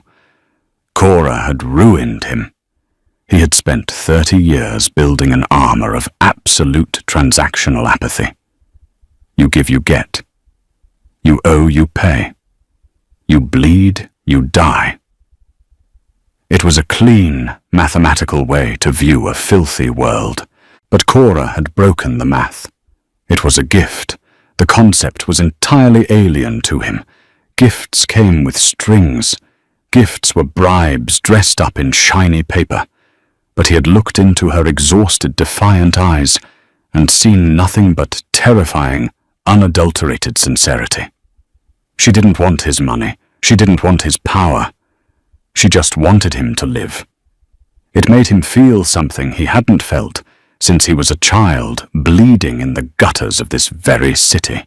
Cora had ruined him. He had spent 30 years building an armor of absolute transactional apathy. You give, you get. You owe, you pay. You bleed, you die. It was a clean, mathematical way to view a filthy world, but Cora had broken the math. It was a gift. The concept was entirely alien to him. Gifts came with strings. Gifts were bribes dressed up in shiny paper. But he had looked into her exhausted, defiant eyes and seen nothing but terrifying, unadulterated sincerity. She didn't want his money. She didn't want his power. She just wanted him to live. It made him feel something he hadn't felt since he was a child bleeding in the gutters of this very city.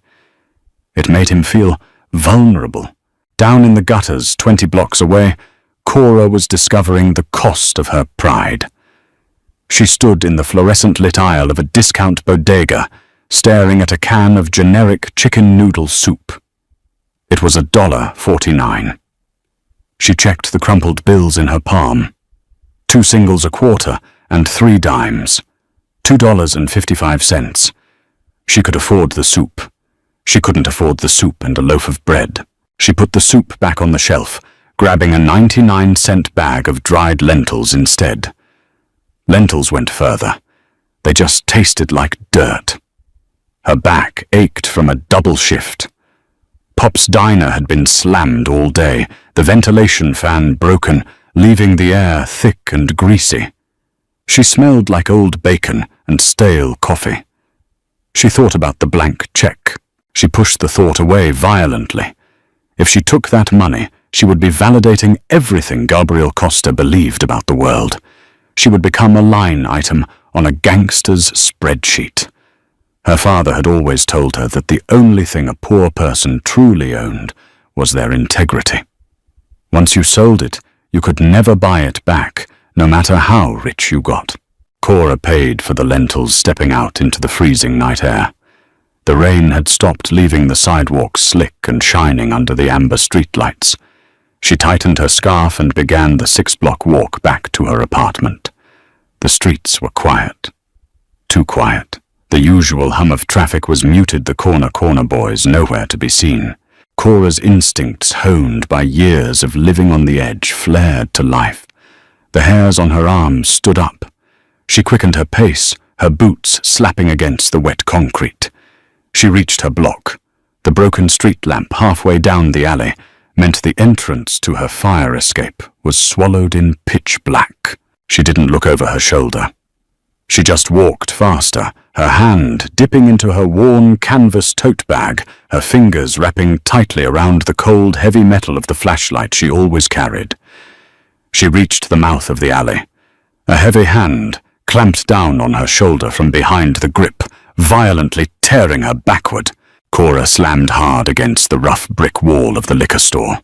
It made him feel vulnerable. Down in the gutters, 20 blocks away, Cora was discovering the cost of her pride. She stood in the fluorescent-lit aisle of a discount bodega, staring at a can of generic chicken noodle soup. It was $1.49. She checked the crumpled bills in her palm. 2 singles a quarter and 3 dimes. $2.55. She could afford the soup. She couldn't afford the soup and a loaf of bread. She put the soup back on the shelf, grabbing a 99-cent bag of dried lentils instead. Lentils went further. They just tasted like dirt. Her back ached from a double shift. Pop's diner had been slammed all day, the ventilation fan broken, leaving the air thick and greasy. She smelled like old bacon and stale coffee. She thought about the blank check. She pushed the thought away violently. If she took that money, she would be validating everything Gabriel Costa believed about the world. She would become a line item on a gangster's spreadsheet. Her father had always told her that the only thing a poor person truly owned was their integrity. Once you sold it, you could never buy it back, no matter how rich you got. Cora paid for the lentils, stepping out into the freezing night air. The rain had stopped, leaving the sidewalks slick and shining under the amber streetlights. She tightened her scarf and began the 6-block walk back to her apartment. The streets were quiet. Too quiet. The usual hum of traffic was muted, the corner boys nowhere to be seen. Cora's instincts, honed by years of living on the edge, flared to life. The hairs on her arms stood up. She quickened her pace, her boots slapping against the wet concrete. She reached her block. The broken street lamp halfway down the alley meant the entrance to her fire escape was swallowed in pitch black. She didn't look over her shoulder. She just walked faster, her hand dipping into her worn canvas tote bag, her fingers wrapping tightly around the cold, heavy metal of the flashlight she always carried. She reached the mouth of the alley. A heavy hand clamped down on her shoulder from behind the grip, violently tearing her backward. Cora slammed hard against the rough brick wall of the liquor store.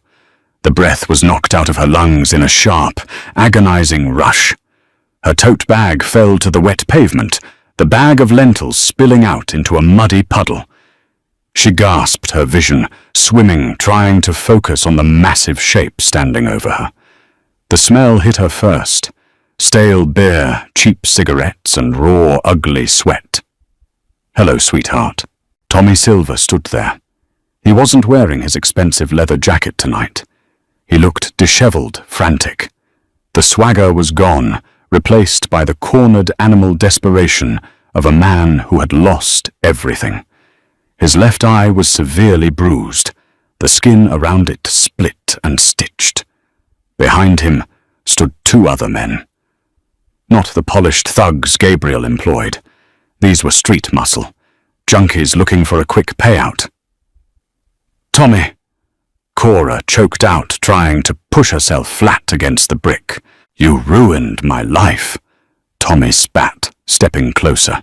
The breath was knocked out of her lungs in a sharp, agonizing rush. Her tote bag fell to the wet pavement, the bag of lentils spilling out into a muddy puddle. She gasped, her vision swimming, trying to focus on the massive shape standing over her. The smell hit her first. Stale beer, cheap cigarettes, and raw, ugly sweat. "Hello, sweetheart." Tommy Silver stood there. He wasn't wearing his expensive leather jacket tonight. He looked disheveled, frantic. The swagger was gone, replaced by the cornered animal desperation of a man who had lost everything. His left eye was severely bruised, the skin around it split and stitched. Behind him stood 2 other men. Not the polished thugs Gabriel employed. These were street muscle, junkies looking for a quick payout. "Tommy," Cora choked out, trying to push herself flat against the brick. "You ruined my life," Tommy spat, stepping closer.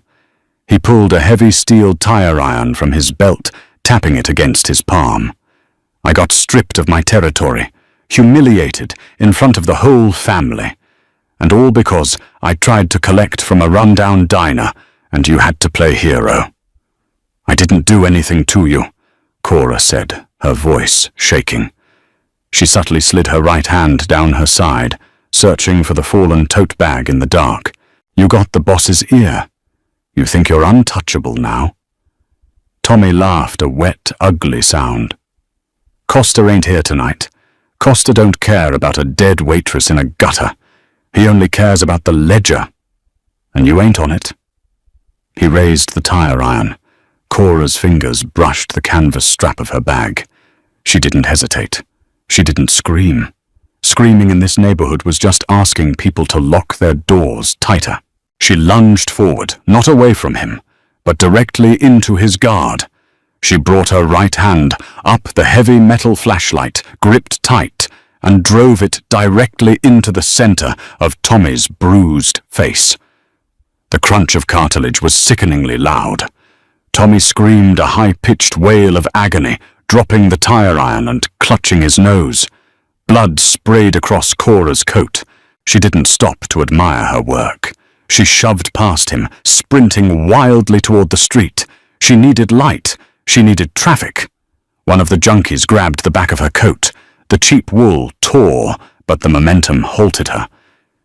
He pulled a heavy steel tire iron from his belt, tapping it against his palm. "I got stripped of my territory, humiliated in front of the whole family. And all because I tried to collect from a rundown diner and you had to play hero." "I didn't do anything to you," Cora said, her voice shaking. She subtly slid her right hand down her side, searching for the fallen tote bag in the dark. "You got the boss's ear. You think you're untouchable now?" Tommy laughed, a wet, ugly sound. "Costa ain't here tonight. Costa don't care about a dead waitress in a gutter. He only cares about the ledger. And you ain't on it." He raised the tire iron. Cora's fingers brushed the canvas strap of her bag. She didn't hesitate. She didn't scream. Screaming in this neighborhood was just asking people to lock their doors tighter. She lunged forward, not away from him, but directly into his guard. She brought her right hand up the heavy metal flashlight, gripped tight, and drove it directly into the center of Tommy's bruised face. The crunch of cartilage was sickeningly loud. Tommy screamed a high-pitched wail of agony, dropping the tire iron and clutching his nose. Blood sprayed across Cora's coat. She didn't stop to admire her work. She shoved past him, sprinting wildly toward the street. She needed light. She needed traffic. One of the junkies grabbed the back of her coat. The cheap wool tore, but the momentum halted her.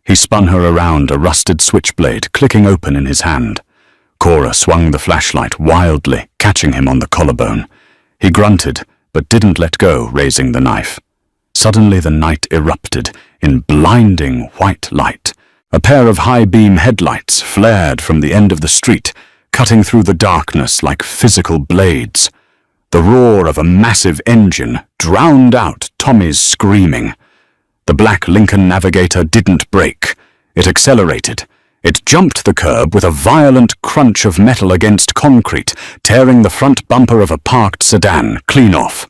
He spun her around, a rusted switchblade clicking open in his hand. Cora swung the flashlight wildly, catching him on the collarbone. He grunted, but didn't let go, raising the knife. Suddenly the night erupted in blinding white light. A pair of high-beam headlights flared from the end of the street, cutting through the darkness like physical blades. The roar of a massive engine drowned out Tommy's screaming. The black Lincoln Navigator didn't brake. It accelerated. It jumped the curb with a violent crunch of metal against concrete, tearing the front bumper of a parked sedan clean off.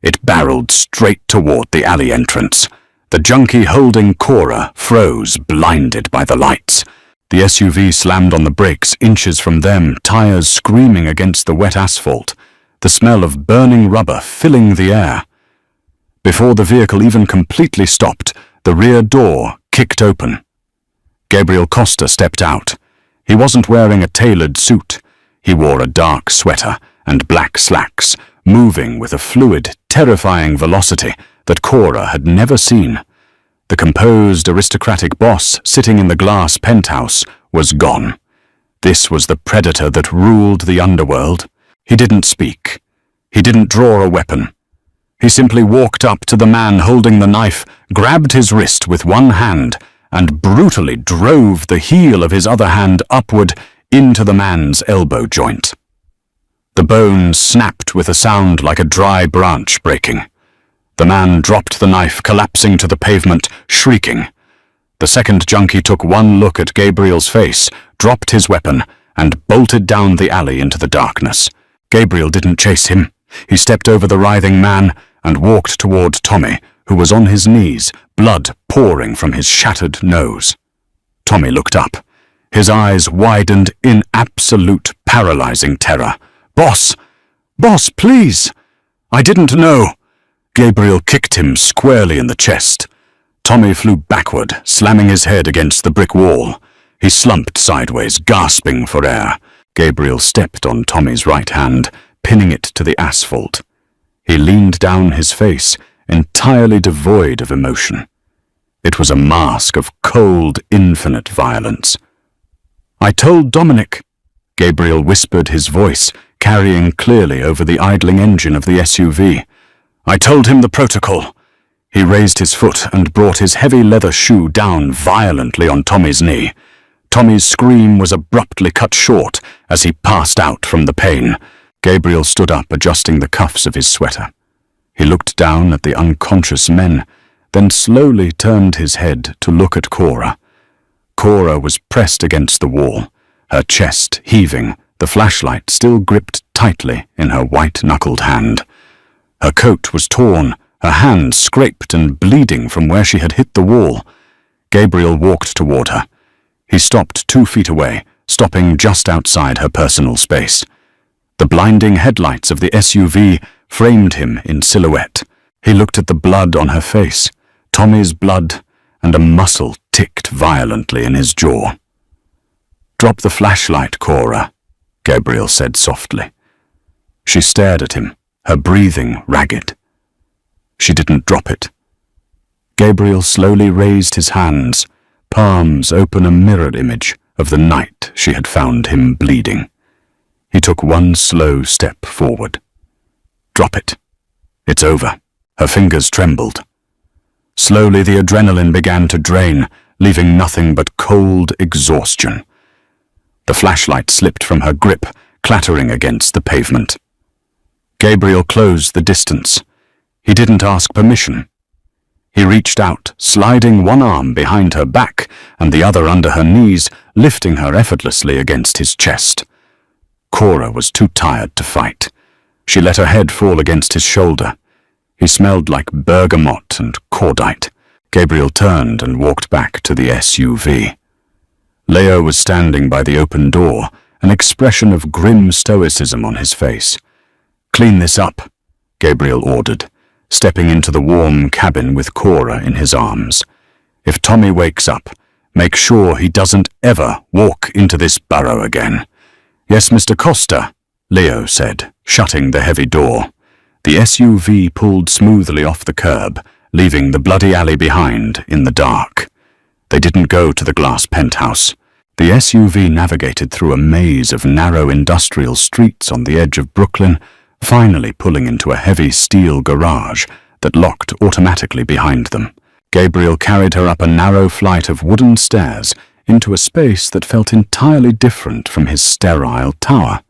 It barreled straight toward the alley entrance. The junkie holding Cora froze, blinded by the lights. The SUV slammed on the brakes inches from them, tires screaming against the wet asphalt, the smell of burning rubber filling the air. Before the vehicle even completely stopped, the rear door kicked open. Gabriel Costa stepped out. He wasn't wearing a tailored suit. He wore a dark sweater and black slacks, moving with a fluid, terrifying velocity that Cora had never seen. The composed, aristocratic boss sitting in the glass penthouse was gone. This was the predator that ruled the underworld. He didn't speak. He didn't draw a weapon. He simply walked up to the man holding the knife, grabbed his wrist with one hand, and brutally drove the heel of his other hand upward into the man's elbow joint. The bone snapped with a sound like a dry branch breaking. The man dropped the knife, collapsing to the pavement, shrieking. The second junkie took one look at Gabriel's face, dropped his weapon, and bolted down the alley into the darkness. Gabriel didn't chase him. He stepped over the writhing man and walked toward Tommy, who was on his knees, blood pouring from his shattered nose. Tommy looked up. His eyes widened in absolute paralyzing terror. "Boss! Boss, please! I didn't know!" Gabriel kicked him squarely in the chest. Tommy flew backward, slamming his head against the brick wall. He slumped sideways, gasping for air. Gabriel stepped on Tommy's right hand, pinning it to the asphalt. He leaned down his face, entirely devoid of emotion. It was a mask of cold, infinite violence. "I told Dominic," Gabriel whispered, his voice carrying clearly over the idling engine of the SUV. "I told him the protocol." He raised his foot and brought his heavy leather shoe down violently on Tommy's knee. Tommy's scream was abruptly cut short as he passed out from the pain. Gabriel stood up, adjusting the cuffs of his sweater. He looked down at the unconscious men, then slowly turned his head to look at Cora. Cora was pressed against the wall, her chest heaving, the flashlight still gripped tightly in her white-knuckled hand. Her coat was torn, her hand scraped and bleeding from where she had hit the wall. Gabriel walked toward her. He stopped 2 feet away, stopping just outside her personal space. The blinding headlights of the SUV framed him in silhouette. He looked at the blood on her face, Tommy's blood, and a muscle ticked violently in his jaw. "Drop the flashlight, Cora," Gabriel said softly. She stared at him, her breathing ragged. She didn't drop it. Gabriel slowly raised his hands, palms open, a mirror image of the night she had found him bleeding. He took one slow step forward. "Drop it. It's over." Her fingers trembled. Slowly the adrenaline began to drain, leaving nothing but cold exhaustion. The flashlight slipped from her grip, clattering against the pavement. Gabriel closed the distance. He didn't ask permission. He reached out, sliding one arm behind her back and the other under her knees, lifting her effortlessly against his chest. Cora was too tired to fight. She let her head fall against his shoulder. He smelled like bergamot and cordite. Gabriel turned and walked back to the SUV. Leo was standing by the open door, an expression of grim stoicism on his face. "Clean this up," Gabriel ordered, stepping into the warm cabin with Cora in his arms. "If Tommy wakes up, make sure he doesn't ever walk into this burrow again." "Yes, Mr. Costa," Leo said, shutting the heavy door. The SUV pulled smoothly off the curb, leaving the bloody alley behind in the dark. They didn't go to the glass penthouse. The SUV navigated through a maze of narrow industrial streets on the edge of Brooklyn, finally pulling into a heavy steel garage that locked automatically behind them. Gabriel carried her up a narrow flight of wooden stairs into a space that felt entirely different from his sterile tower.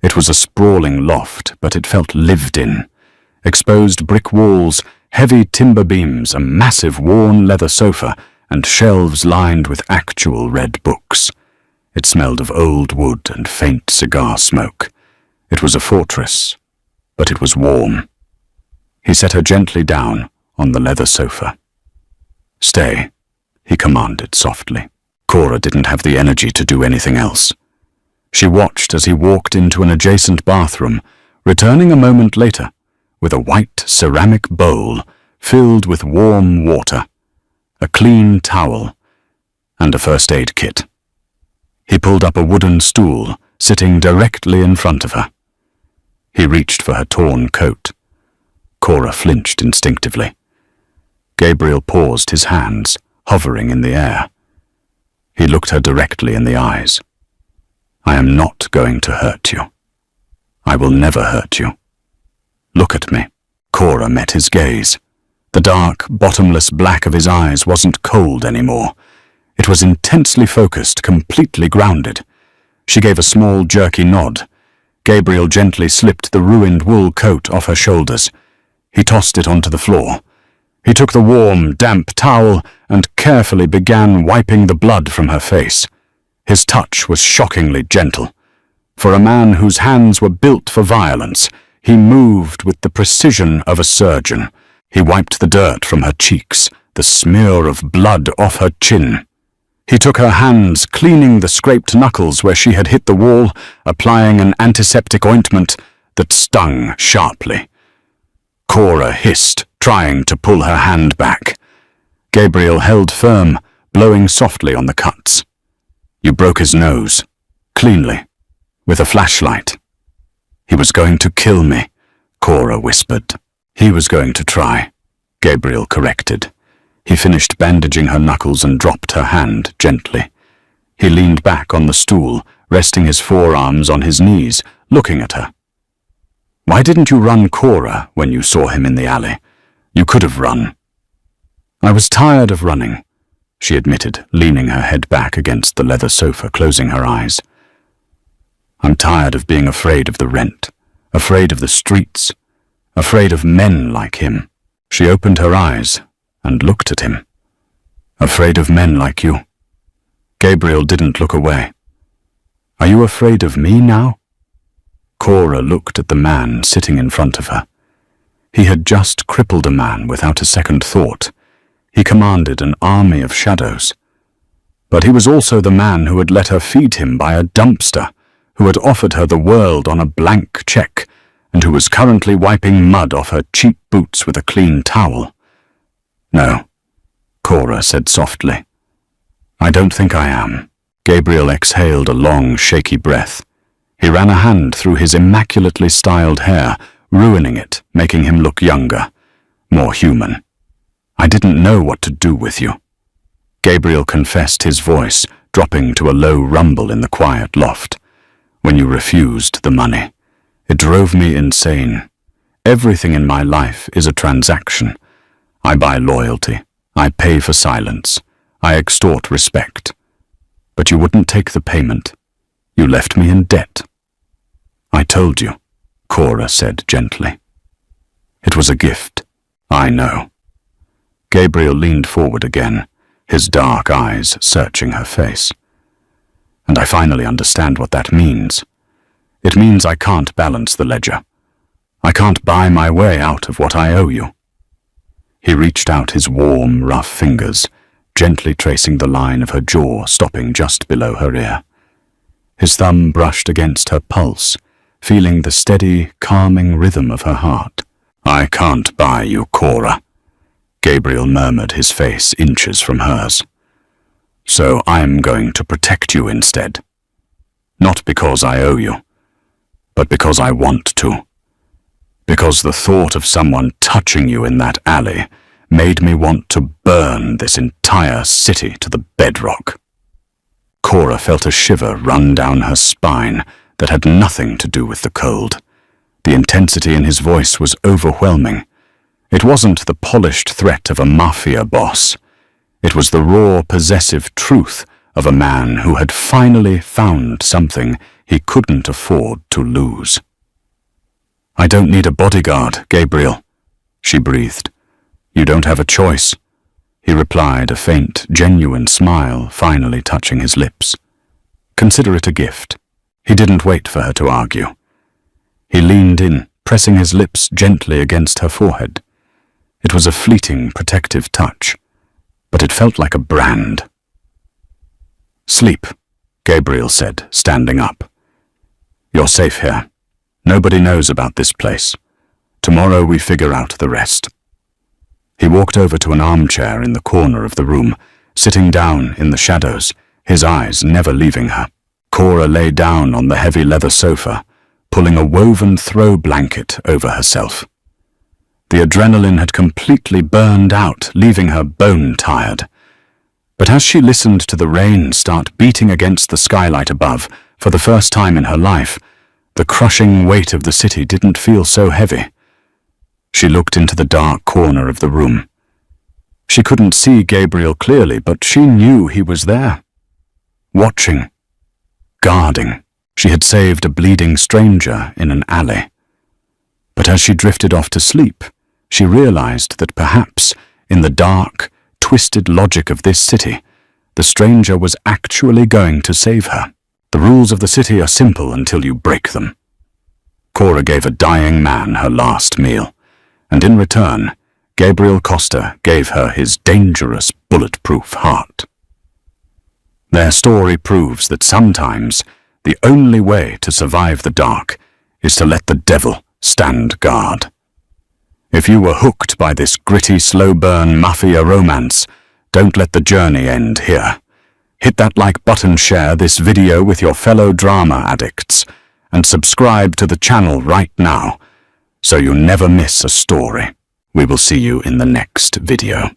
It was a sprawling loft, but it felt lived in. Exposed brick walls, heavy timber beams, a massive worn leather sofa, and shelves lined with actual red books. It smelled of old wood and faint cigar smoke. It was a fortress, but it was warm. He set her gently down on the leather sofa. "Stay," he commanded softly. Cora didn't have the energy to do anything else. She watched as he walked into an adjacent bathroom, returning a moment later with a white ceramic bowl filled with warm water, a clean towel, and a first aid kit. He pulled up a wooden stool, sitting directly in front of her. He reached for her torn coat. Cora flinched instinctively. Gabriel paused, his hands hovering in the air. He looked her directly in the eyes. "I am not going to hurt you. I will never hurt you. Look at me." Cora met his gaze. The dark, bottomless black of his eyes wasn't cold anymore. It was intensely focused, completely grounded. She gave a small, jerky nod. Gabriel gently slipped the ruined wool coat off her shoulders. He tossed it onto the floor. He took the warm, damp towel and carefully began wiping the blood from her face. His touch was shockingly gentle. For a man whose hands were built for violence, he moved with the precision of a surgeon. He wiped the dirt from her cheeks, the smear of blood off her chin. He took her hands, cleaning the scraped knuckles where she had hit the wall, applying an antiseptic ointment that stung sharply. Cora hissed, trying to pull her hand back. Gabriel held firm, blowing softly on the cuts. "You broke his nose, cleanly, with a flashlight." "He was going to kill me," Cora whispered. "He was going to try," Gabriel corrected. He finished bandaging her knuckles and dropped her hand gently. He leaned back on the stool, resting his forearms on his knees, looking at her. "Why didn't you run, Cora, when you saw him in the alley? You could have run." "I was tired of running," she admitted, leaning her head back against the leather sofa, closing her eyes. "I'm tired of being afraid of the rent, afraid of the streets, afraid of men like him." She opened her eyes and looked at him. "Afraid of men like you?" Gabriel didn't look away. "Are you afraid of me now?" Cora looked at the man sitting in front of her. He had just crippled a man without a second thought. He commanded an army of shadows. But he was also the man who had let her feed him by a dumpster, who had offered her the world on a blank check, and who was currently wiping mud off her cheap boots with a clean towel. "No," Cora said softly. "I don't think I am." Gabriel exhaled a long, shaky breath. He ran a hand through his immaculately styled hair, ruining it, making him look younger, more human. "I didn't know what to do with you." Gabriel confessed, his voice dropping to a low rumble in the quiet loft. "When you refused the money, it drove me insane. Everything in my life is a transaction. I buy loyalty. I pay for silence. I extort respect. But you wouldn't take the payment. You left me in debt." "I told you," Cora said gently. "It was a gift." "I know." Gabriel leaned forward again, his dark eyes searching her face. "And I finally understand what that means. It means I can't balance the ledger. I can't buy my way out of what I owe you." He reached out his warm, rough fingers, gently tracing the line of her jaw, stopping just below her ear. His thumb brushed against her pulse, feeling the steady, calming rhythm of her heart. "I can't buy you, Cora," Gabriel murmured, his face inches from hers. "So I'm going to protect you instead. Not because I owe you, but because I want to. Because the thought of someone touching you in that alley made me want to burn this entire city to the bedrock. Cora felt a shiver run down her spine that had nothing to do with the cold. The intensity in his voice was overwhelming. It wasn't the polished threat of a mafia boss. It was the raw, possessive truth of a man who had finally found something he couldn't afford to lose. "I don't need a bodyguard, Gabriel," she breathed. "You don't have a choice," he replied, a faint, genuine smile finally touching his lips. "Consider it a gift." He didn't wait for her to argue. He leaned in, pressing his lips gently against her forehead. It was a fleeting, protective touch, but it felt like a brand. "Sleep," Gabriel said, standing up. "You're safe here. Nobody knows about this place. Tomorrow we figure out the rest." He walked over to an armchair in the corner of the room, sitting down in the shadows, his eyes never leaving her. Cora lay down on the heavy leather sofa, pulling a woven throw blanket over herself. The adrenaline had completely burned out, leaving her bone-tired. But as she listened to the rain start beating against the skylight above, for the first time in her life, the crushing weight of the city didn't feel so heavy. She looked into the dark corner of the room. She couldn't see Gabriel clearly, but she knew he was there. Watching. Guarding. She had saved a bleeding stranger in an alley. But as she drifted off to sleep, she realized that perhaps, in the dark, twisted logic of this city, the stranger was actually going to save her. The rules of the city are simple until you break them. Cora gave a dying man her last meal, and in return, Gabriel Costa gave her his dangerous, bulletproof heart. Their story proves that sometimes the only way to survive the dark is to let the devil stand guard. If you were hooked by this gritty, slow-burn mafia romance, don't let the journey end here. Hit that like button, share this video with your fellow drama addicts, and subscribe to the channel right now so you never miss a story. We will see you in the next video.